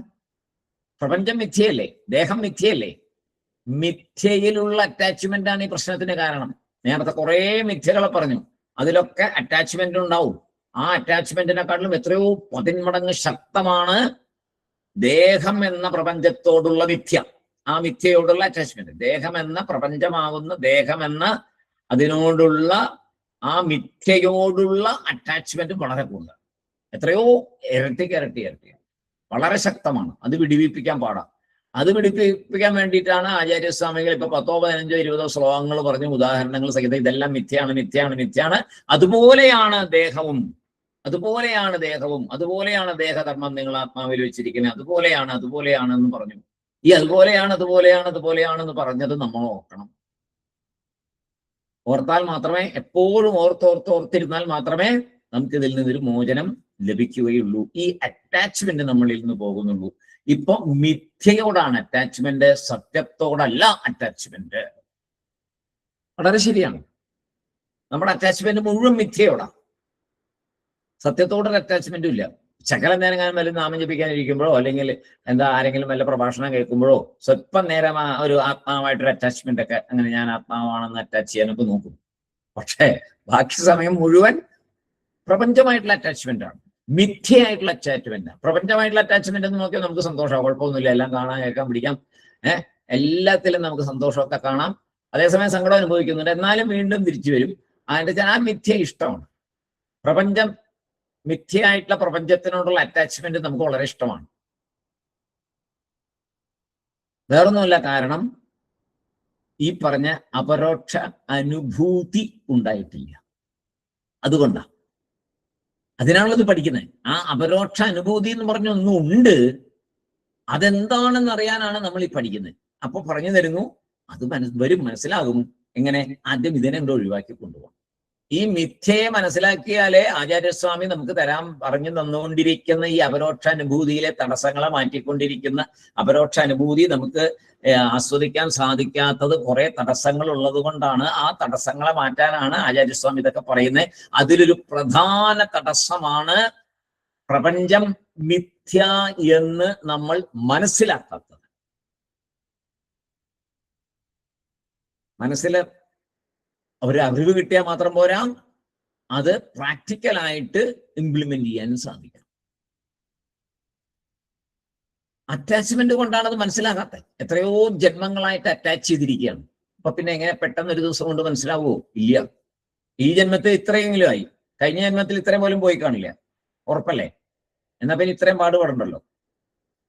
പ്രപഞ്ചം മിഥ്യയല്ലേ, ദേഹം മിഥ്യയല്ലേ, മിഥ്യയിലുള്ള അറ്റാച്ച്മെന്റ് ആണ് ഈ പ്രശ്നത്തിന് കാരണം. നേരത്തെ കുറെ മിഥ്യകളെ പറഞ്ഞു, അതിലൊക്കെ അറ്റാച്ച്മെന്റ് ഉണ്ടാവും. ആ അറ്റാച്ച്മെന്റിനെക്കാട്ടിലും എത്രയോ 10 മടങ്ങ് ശക്തമാണ് ദേഹം എന്ന പ്രപഞ്ചത്തോടുള്ള മിഥ്യ. ആ മിഥ്യയോടുള്ള അറ്റാച്ച്മെന്റ്, ദേഹം എന്ന പ്രപഞ്ചമാകുന്ന ദേഹം എന്ന അതിനോടുള്ള ആ മിഥ്യയോടുള്ള അറ്റാച്ച്മെന്റ് വളരെ കൂടുതൽ, എത്രയോ ഇരട്ടി വളരെ ശക്തമാണ്. അത് വിടിവിപ്പിക്കാൻ പാടാം. അത് വിടിപ്പിക്കാൻ വേണ്ടിയിട്ടാണ് ആചാര്യസ്വാമികൾ ഇപ്പൊ 10, 15, 20 ശ്ലോകങ്ങൾ പറഞ്ഞു, ഉദാഹരണങ്ങൾ സഹിതം ഇതെല്ലാം മിഥ്യയാണ്. അതുപോലെയാണ് ദേഹവും, അതുപോലെയാണ് ദേഹധർമ്മം നിങ്ങൾ ആത്മാവിൽ വെച്ചിരിക്കുന്നത്, അതുപോലെയാണ് എന്ന് പറഞ്ഞു. ഈ അതുപോലെയാണെന്ന് പറഞ്ഞത് നമ്മൾ ഓർക്കണം. ഓർത്താൽ മാത്രമേ, എപ്പോഴും ഓർത്തിരുന്നാൽ മാത്രമേ നമുക്ക് ഇതിൽ നിന്നൊരു മോചനം ലഭിക്കുകയുള്ളൂ. ഈ അറ്റാച്ച്മെന്റ് നമ്മളിൽ നിന്ന് പോകുന്നുള്ളൂ. ഇപ്പൊ മിഥ്യയോടാണ് അറ്റാച്ച്മെന്റ്, സത്യത്തോടല്ല അറ്റാച്ച്മെന്റ്. വളരെ ശരിയാണ്. നമ്മുടെ അറ്റാച്ച്മെന്റ് മുഴുവൻ മിഥ്യയോടാണ്, സത്യത്തോടൊരു അറ്റാച്ച്മെന്റും ഇല്ല. ശകലം നേരം ഞാൻ വല്ല നാമം ജപിക്കാനിരിക്കുമ്പോഴോ അല്ലെങ്കിൽ ആരെങ്കിലും വല്ല പ്രഭാഷണം കേൾക്കുമ്പോഴോ സ്വല്പം നേരം ഒരു ആത്മാവായിട്ടൊരു അറ്റാച്ച്മെന്റ് ഒക്കെ, അങ്ങനെ ഞാൻ ആത്മാവാണെന്ന് അറ്റാച്ച് ചെയ്യാനൊക്കെ നോക്കും. പക്ഷേ ബാക്കി സമയം മുഴുവൻ പ്രപഞ്ചമായിട്ടുള്ള അറ്റാച്ച്മെന്റ് ആണ്, മിഥ്യയായിട്ടുള്ള അറ്റാച്ച്മെന്റ് ആണ്. പ്രപഞ്ചമായിട്ടുള്ള അറ്റാച്ച്മെന്റ് എന്ന് നോക്കിയാൽ നമുക്ക് സന്തോഷം, കുഴപ്പമൊന്നുമില്ല, എല്ലാം കാണാൻ, കേൾക്കാൻ, പിടിക്കാം, എല്ലാത്തിലും നമുക്ക് സന്തോഷമൊക്കെ കാണാം. അതേസമയം സങ്കടം അനുഭവിക്കുന്നുണ്ട്, എന്നാലും വീണ്ടും തിരിച്ചു വരും. അതിന്റെ ആ മിഥ്യ ഇഷ്ടമാണ്. പ്രപഞ്ചം, മിഥ്യയായിട്ടുള്ള പ്രപഞ്ചത്തിനോടുള്ള അറ്റാച്ച്മെന്റ് നമുക്ക് വളരെ ഇഷ്ടമാണ്. വേറൊന്നുമല്ല, കാരണം ഈ പറഞ്ഞ അപരോക്ഷ അനുഭൂതി ഉണ്ടായിട്ടില്ല. അതുകൊണ്ടാണ്, അതിനാണത് പഠിക്കുന്നത്. ആ അപരോക്ഷ അനുഭൂതി എന്ന് പറഞ്ഞ ഒന്നും ഉണ്ട്, അതെന്താണെന്ന് അറിയാനാണ് നമ്മൾ ഈ പഠിക്കുന്നത്. അപ്പൊ പറഞ്ഞു തരുന്നു, അത് മനസ്സിലാകും. എങ്ങനെ? ആദ്യം ഇതിനെ ഒഴിവാക്കി കൊണ്ടുപോകാം. ഈ മിഥ്യയെ മനസ്സിലാക്കിയാലേ ആചാര്യസ്വാമി നമുക്ക് പറഞ്ഞു തന്നുകൊണ്ടിരിക്കുന്ന ഈ അപരോക്ഷ അനുഭൂതിയിലെ തടസ്സങ്ങളെ മാറ്റിക്കൊണ്ടിരിക്കുന്ന അപരോക്ഷ അനുഭൂതി നമുക്ക് ആസ്വദിക്കാൻ സാധിക്കാത്തത് കുറെ തടസ്സങ്ങൾ ഉള്ളത് കൊണ്ടാണ്. ആ തടസ്സങ്ങളെ മാറ്റാനാണ് ആചാര്യസ്വാമി ഇതൊക്കെ പറയുന്നത്. അതിലൊരു പ്രധാന തടസ്സമാണ് പ്രപഞ്ചം മിഥ്യ എന്ന് നമ്മൾ മനസ്സിലാക്കാത്തത്. ഒരു അറിവ് കിട്ടിയാൽ മാത്രം പോരാ, അത് പ്രാക്ടിക്കലായിട്ട് ഇംപ്ലിമെന്റ് ചെയ്യാൻ സാധിക്കണം. അറ്റാച്ച്മെന്റ് കൊണ്ടാണ് അത് മനസ്സിലാകാത്തത്. എത്രയോ ജന്മങ്ങളായിട്ട് അറ്റാച്ച് ചെയ്തിരിക്കുകയാണ്. അപ്പൊ പിന്നെ എങ്ങനെ പെട്ടെന്ന് ഒരു ദിവസം കൊണ്ട് മനസ്സിലാവുമോ? ഇല്ല. ഈ ജന്മത്തിൽ ഇത്രയെങ്കിലും ആയി, കഴിഞ്ഞ ജന്മത്തിൽ ഇത്രയും പോലും പോയി കാണില്ല, ഉറപ്പല്ലേ? എന്നാ പിന്നെ ഇത്രയും പാടുപെടണ്ടല്ലോ.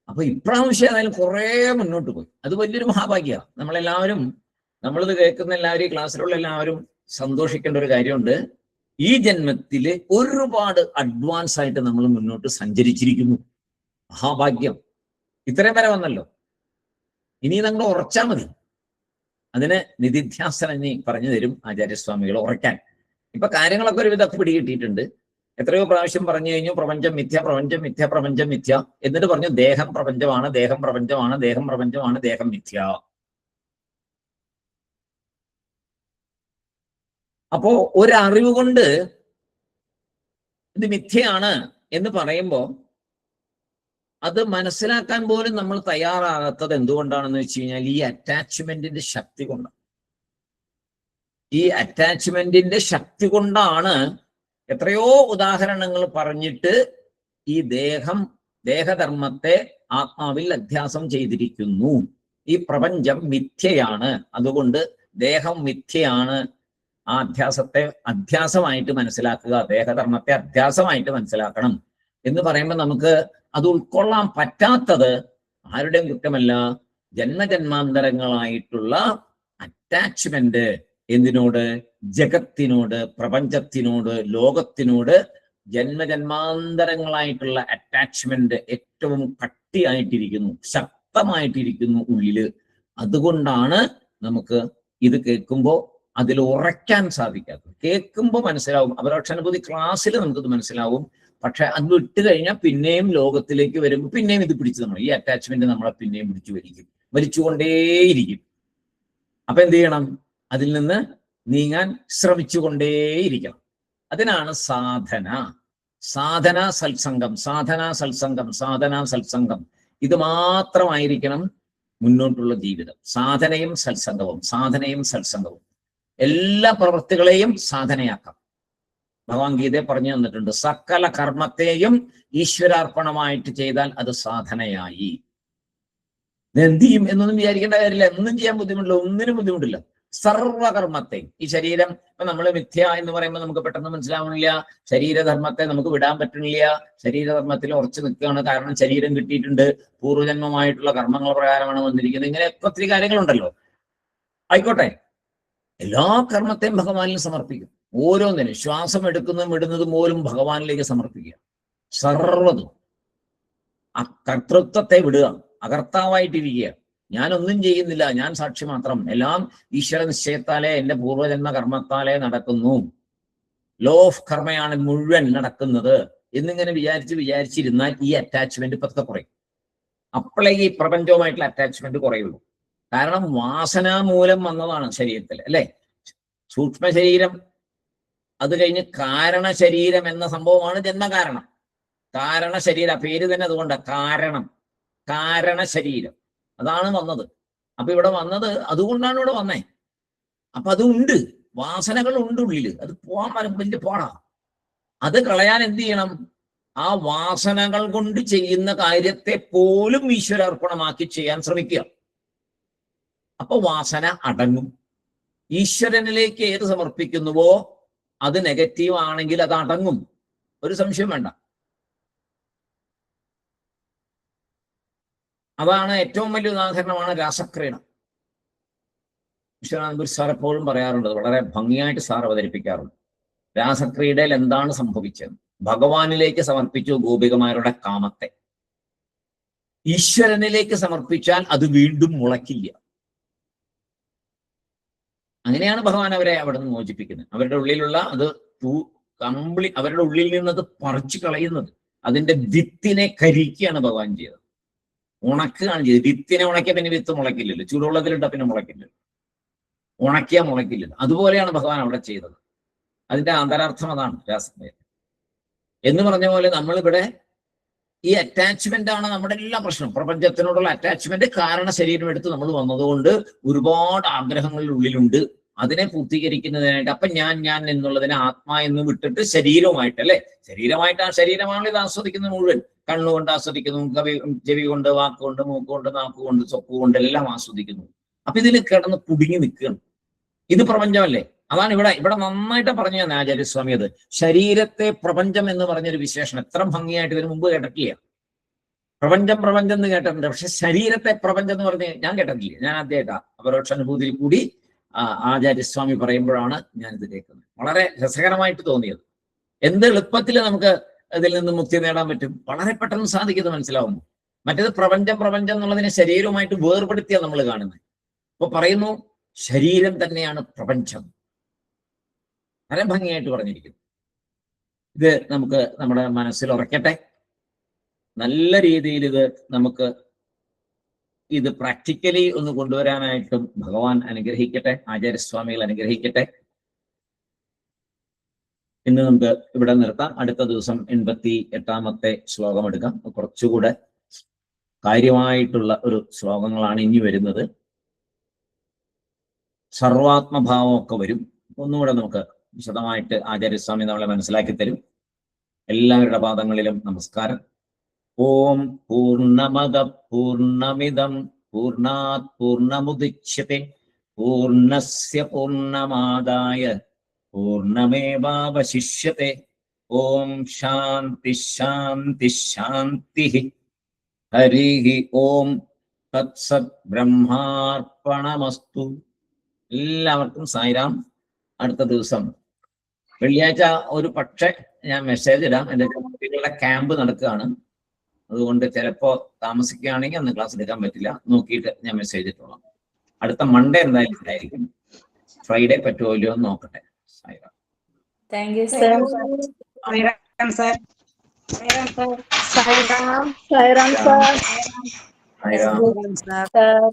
അപ്പൊ ഇപ്രാവശ്യം ഏതായാലും കുറെ മുന്നോട്ട് പോയി. അത് വലിയൊരു മഹാഭാഗ്യമാണ്. നമ്മളിത് കേൾക്കുന്ന എല്ലാവരും, ക്ലാസ്സിലുള്ള എല്ലാവരും സന്തോഷിക്കേണ്ട ഒരു കാര്യമുണ്ട്. ഈ ജന്മത്തില് ഒരുപാട് അഡ്വാൻസ് ആയിട്ട് നമ്മൾ മുന്നോട്ട് സഞ്ചരിച്ചിരിക്കുന്നു. മഹാഭാഗ്യം. ഇത്രയും വരെ വന്നല്ലോ, ഇനി നമ്മൾ ഉറച്ചാൽ മതി. അതിന് നിധിധ്യാസനം പറഞ്ഞു തരും ആചാര്യസ്വാമികൾ, ഉറയ്ക്കാൻ. ഇപ്പൊ കാര്യങ്ങളൊക്കെ ഒരു വിധം പിടികിട്ടിയിട്ടുണ്ട്. എത്രയോ പ്രാവശ്യം പറഞ്ഞു കഴിഞ്ഞു പ്രപഞ്ചം മിഥ്യ, പ്രപഞ്ചം മിഥ്യ, പ്രപഞ്ചം മിഥ്യ. എന്നിട്ട് പറഞ്ഞു ദേഹം പ്രപഞ്ചമാണ്, ദേഹം പ്രപഞ്ചമാണ്, ദേഹം പ്രപഞ്ചമാണ്, ദേഹം മിഥ്യ. അപ്പോ ഒരറിവ് കൊണ്ട് ഇത് മിഥ്യയാണ് എന്ന് പറയുമ്പോൾ അത് മനസ്സിലാക്കാൻ പോലും നമ്മൾ തയ്യാറാകാത്തത് എന്തുകൊണ്ടാണെന്ന് വെച്ച് കഴിഞ്ഞാൽ ഈ അറ്റാച്ച്മെന്റിന്റെ ശക്തി കൊണ്ടാണ്. ഈ അറ്റാച്ച്മെന്റിന്റെ ശക്തി കൊണ്ടാണ് എത്രയോ ഉദാഹരണങ്ങൾ പറഞ്ഞിട്ട് ഈ ദേഹധർമ്മത്തെ ആത്മാവിൽ അധ്യാസം ചെയ്തിരിക്കുന്നു. ഈ പ്രപഞ്ചം മിഥ്യയാണ്, അതുകൊണ്ട് ദേഹം മിഥ്യയാണ്. ആ അധ്യാസമായിട്ട് മനസ്സിലാക്കുക, ദേഹധർമ്മത്തെ അധ്യാസമായിട്ട് മനസ്സിലാക്കണം എന്ന് പറയുമ്പോൾ നമുക്ക് അത് ഉൾക്കൊള്ളാൻ പറ്റാത്തത് ആരുടെയും കുറ്റമല്ല, ജന്മജന്മാന്തരങ്ങളായിട്ടുള്ള അറ്റാച്ച്മെന്റ്. എന്തിനോട്? ജഗത്തിനോട്, പ്രപഞ്ചത്തിനോട്, ലോകത്തിനോട് ജന്മജന്മാന്തരങ്ങളായിട്ടുള്ള അറ്റാച്ച്മെന്റ് ഏറ്റവും കട്ടിയായിട്ടിരിക്കുന്നു, ശക്തമായിട്ടിരിക്കുന്നു ഉള്ളില്. അതുകൊണ്ടാണ് നമുക്ക് ഇത് കേൾക്കുമ്പോൾ അതിൽ ഉറയ്ക്കാൻ സാധിക്കാത്തത്. കേൾക്കുമ്പോൾ മനസ്സിലാവും, അപരോക്ഷാനുഭൂതി ക്ലാസ്സിൽ നമുക്കിത് മനസ്സിലാവും. പക്ഷെ അത് വിട്ട് കഴിഞ്ഞാൽ പിന്നെയും ലോകത്തിലേക്ക് വരുമ്പോൾ പിന്നെയും ഇത് പിടിച്ച് നമ്മൾ ഈ അറ്റാച്ച്മെന്റ് നമ്മളെ പിന്നെയും വലിച്ചുകൊണ്ടേയിരിക്കും. അപ്പൊ എന്ത് ചെയ്യണം? അതിൽ നിന്ന് നീങ്ങാൻ ശ്രമിച്ചുകൊണ്ടേയിരിക്കണം. അതിനാണ് സാധന. സാധന സത്സംഗം, സാധന സത്സംഗം, സാധന സത്സംഗം. ഇത് മാത്രമായിരിക്കണം മുന്നോട്ടുള്ള ജീവിതം. സാധനയും സത്സംഗവും, സാധനയും സത്സംഗവും. എല്ലാ പ്രവൃത്തികളെയും സാധനയാക്കാം. ഭഗവാൻ ഗീതയെ പറഞ്ഞു തന്നിട്ടുണ്ട്, സകല കർമ്മത്തെയും ഈശ്വരാർപ്പണമായിട്ട് ചെയ്താൽ അത് സാധനയായി. എന്ത് ചെയ്യും എന്നൊന്നും വിചാരിക്കേണ്ട കാര്യമില്ല. ഒന്നും ചെയ്യാൻ ബുദ്ധിമുട്ടില്ല, ഒന്നിനും ബുദ്ധിമുട്ടില്ല. സർവകർമ്മത്തെ, ഈ ശരീരം ഇപ്പൊ നമ്മൾ മിഥ്യ എന്ന് പറയുമ്പോൾ നമുക്ക് പെട്ടെന്ന് മനസ്സിലാവണില്ല. ശരീരധർമ്മത്തെ നമുക്ക് വിടാൻ പറ്റണില്ല. ശരീരധർമ്മത്തിൽ ഉറച്ചു നിൽക്കുകയാണ്. കാരണം ശരീരം കിട്ടിയിട്ടുണ്ട്, പൂർവ്വജന്മമായിട്ടുള്ള കർമ്മങ്ങൾ പ്രകാരമാണ് വന്നിരിക്കുന്നത്. ഇങ്ങനെയൊക്കെ ഒത്തിരി കാര്യങ്ങളുണ്ടല്ലോ. ആയിക്കോട്ടെ, എല്ലാ കർമ്മത്തെയും ഭഗവാനിൽ സമർപ്പിക്കും. ഓരോന്നിനും ശ്വാസം എടുക്കുന്നതും വിടുന്നതും പോലും ഭഗവാനിലേക്ക് സമർപ്പിക്കുക. സർവ്വതും ആ കർത്തൃത്വത്തെ വിടുക, അകർത്താവായിട്ടിരിക്കുക. ഞാനൊന്നും ചെയ്യുന്നില്ല, ഞാൻ സാക്ഷി മാത്രം, എല്ലാം ഈശ്വര നിശ്ചയത്താലേ എന്റെ പൂർവ്വജന്മ കർമ്മത്താലേ നടക്കുന്നു, ലോ ഓഫ് കർമ്മയാണ് മുഴുവൻ നടക്കുന്നത് എന്നിങ്ങനെ വിചാരിച്ചിരുന്നാൽ ഈ അറ്റാച്ച്മെന്റ് പതുക്കെ കുറയും. അപ്പോഴേ ഈ പ്രപഞ്ചവുമായിട്ടുള്ള അറ്റാച്ച്മെന്റ് കുറയുള്ളൂ. കാരണം വാസന മൂലം വന്നതാണ് ശരീരത്തിൽ, അല്ലെ? സൂക്ഷ്മ ശരീരം, അത് കഴിഞ്ഞ് കാരണ ശരീരം എന്ന സംഭവമാണ് ജന്മകാരണം. കാരണ ശരീരം, പേര് തന്നെ അതുകൊണ്ട് കാരണം, കാരണ ശരീരം, അതാണ് വന്നത്. അപ്പൊ ഇവിടെ വന്നത് അതുകൊണ്ടാണ് ഇവിടെ വന്നേ. അപ്പൊ അതുണ്ട്, വാസനകൾ ഉണ്ട് ഉള്ളില്. അത് പോവാൻ വലിയ പാടാ. അത് കളയാൻ എന്ത് ചെയ്യണം? ആ വാസനകൾ കൊണ്ട് ചെയ്യുന്ന കാര്യത്തെ പോലും ഈശ്വരാർപ്പണമാക്കി ചെയ്യാൻ ശ്രമിക്കുക. അപ്പൊ വാസന അടങ്ങും. ഈശ്വരനിലേക്ക് ഏത് സമർപ്പിക്കുന്നുവോ അത് നെഗറ്റീവ് ആണെങ്കിൽ അത് അടങ്ങും, ഒരു സംശയം വേണ്ട. അതാണ് ഏറ്റവും വലിയ ഉദാഹരണമാണ് രാസക്രീഡ. വിശ്വനാഥപുരി സാർ എപ്പോഴും പറയാറുണ്ട്, വളരെ ഭംഗിയായിട്ട് സാർ അവതരിപ്പിക്കാറുണ്ട്. രാസക്രീഡയിൽ എന്താണ് സംഭവിച്ചത്? ഭഗവാനിലേക്ക് സമർപ്പിച്ചു ഗോപികമാരുടെ കാമത്തെ. ഈശ്വരനിലേക്ക് സമർപ്പിച്ചാൽ അത് വീണ്ടും മുളയ്ക്കില്ല. അങ്ങനെയാണ് ഭഗവാൻ അവരെ അവിടെ നിന്ന് മോചിപ്പിക്കുന്നത്. അവരുടെ ഉള്ളിലുള്ള അത് അവരുടെ ഉള്ളിൽ നിന്നത് പറിച്ചു കളയുന്നത്, അതിന്റെ വിത്തിനെ കരിക്കുകയാണ് ഭഗവാൻ ചെയ്തത്. ഉണക്കുകയാണ് ചെയ്തത്. വിത്തിനെ ഉണക്കിയ പിന്നെ വിത്ത് മുളയ്ക്കില്ലല്ലോ, ചൂടുവെള്ളത്തിലിട്ട പിന്നെ മുളയ്ക്കില്ലല്ലോ, ഉണക്കിയാൽ മുളയ്ക്കില്ലല്ലോ. അതുപോലെയാണ് ഭഗവാൻ അവിടെ ചെയ്തത്. അതിന്റെ അന്തരാർത്ഥം അതാണ് രാസക്രീഡ എന്ന് പറഞ്ഞ പോലെ. നമ്മളിവിടെ ഈ അറ്റാച്ച്മെന്റ് ആണ് നമ്മുടെ എല്ലാ പ്രശ്നം. പ്രപഞ്ചത്തിനോടുള്ള അറ്റാച്ച്മെന്റ് കാരണ ശരീരം എടുത്ത് നമ്മൾ വന്നതുകൊണ്ട് ഒരുപാട് ആഗ്രഹങ്ങളിൽ ഉള്ളിലുണ്ട്. അതിനെ പൂർത്തീകരിക്കുന്നതിനായിട്ട് അപ്പൊ ഞാൻ എന്നുള്ളതിനെ ആത്മാ എന്ന് വിട്ടിട്ട് ശരീരവുമായിട്ട്, അല്ലെ? ശരീരമായിട്ട് ആ ശരീരമാണ് ഇത് ആസ്വദിക്കുന്നത് മുഴുവൻ. കണ്ണുകൊണ്ട് ആസ്വദിക്കുന്നു, ചെവി കൊണ്ട്, വാക്കുകൊണ്ട്, മൂക്കുകൊണ്ട്, നാക്കുകൊണ്ട്, ചൊക്കുകൊണ്ട് എല്ലാം ആസ്വദിക്കുന്നു. അപ്പൊ ഇതിൽ കിടന്ന് കുടുങ്ങി നിൽക്കുകയാണ്. ഇത് പ്രപഞ്ചമല്ലേ? അതാണ് ഇവിടെ നന്നായിട്ട് പറഞ്ഞു തന്നെ ആചാര്യസ്വാമി. അത് ശരീരത്തെ പ്രപഞ്ചം എന്ന് പറഞ്ഞൊരു വിശേഷണം എത്ര ഭംഗിയായിട്ട് ഇതിനു മുമ്പ് കേട്ടിട്ടില്ല. പ്രപഞ്ചം എന്ന് കേട്ടിട്ടുണ്ട്, പക്ഷെ ശരീരത്തെ പ്രപഞ്ചം എന്ന് പറഞ്ഞ് ഞാൻ കേട്ടിട്ടില്ല. ഞാൻ ആദ്യമായിട്ടാ അപരോക്ഷാനുഭൂതിയിൽ കൂടി ആചാര്യസ്വാമി പറയുമ്പോഴാണ് ഞാനിത് കേൾക്കുന്നത്. വളരെ രസകരമായിട്ട് തോന്നിയത്. എന്ത് എളുപ്പത്തിൽ നമുക്ക് ഇതിൽ നിന്ന് മുക്തി നേടാൻ പറ്റും, വളരെ പെട്ടെന്ന് സാധിക്കുന്നത് മനസ്സിലാവുന്നു. മറ്റേത് പ്രപഞ്ചം എന്നുള്ളതിനെ ശരീരവുമായിട്ട് വേർപെടുത്തിയാണ് നമ്മൾ കാണുന്നത്. അപ്പൊ പറയുന്നു ശരീരം തന്നെയാണ് പ്രപഞ്ചം. വളരെ ഭംഗിയായിട്ട് പറഞ്ഞിരിക്കുന്നു. ഇത് നമുക്ക് നമ്മുടെ മനസ്സിൽ ഉറക്കട്ടെ. നല്ല രീതിയിൽ ഇത് നമുക്ക് ഇത് പ്രാക്ടിക്കലി ഒന്ന് കൊണ്ടുവരാനായിട്ടും ഭഗവാൻ അനുഗ്രഹിക്കട്ടെ, ആചാര്യസ്വാമികൾ അനുഗ്രഹിക്കട്ടെ. ഇന്ന് നമുക്ക് ഇവിടെ നിർത്താം. അടുത്ത ദിവസം 88-ാമത്തെ ശ്ലോകം എടുക്കാം. കുറച്ചുകൂടെ കാര്യമായിട്ടുള്ള ഒരു ശ്ലോകങ്ങളാണ് ഇനി വരുന്നത്. സർവാത്മഭാവമൊക്കെ വരും. ഒന്നുകൂടെ നമുക്ക് വിശദമായിട്ട് ആചാര്യസ്വാമി നമ്മളെ മനസ്സിലാക്കി തരും. എല്ലാവരുടെ പാദങ്ങളിലും നമസ്കാരം. ഓം പൂർണ്ണമദ പൂർണ്ണമിദം പൂർണ്ണാത് പൂർണ്ണമുദച്യത്തെ പൂർണ്ണസ്യ പൂർണ്ണമാദായ പൂർണ്ണമേവാവശിഷ്യത്തെ. ഓം ശാന്തി ശാന്തി ശാന്തി. ഹരി ഓം തത്സത്. ബ്രഹ്മാർപ്പണമസ്തു. എല്ലാവർക്കും സായിരാം. അടുത്ത ദിവസം വെള്ളിയാഴ്ച ഒരു പക്ഷേ ഞാൻ മെസ്സേജ് ഇടാം. എൻ്റെ കുട്ടികളുടെ ക്യാമ്പ് നടക്കുകയാണ്. അതുകൊണ്ട് ചിലപ്പോ താമസിക്കുകയാണെങ്കിൽ അന്ന് ക്ലാസ് എടുക്കാൻ പറ്റില്ല. നോക്കിയിട്ട് ഞാൻ മെസ്സേജ് ഇട്ടോളാം. അടുത്ത മൺഡേ എന്തായാലും ഇതായിരിക്കും. ഫ്രൈഡേ പറ്റുമോ ഇല്ലയോ എന്ന് നോക്കട്ടെ. Sairam. Thank you sir. Sairam sir. Sairam sir. Sairam. Sairam sir. Sairam. Sir.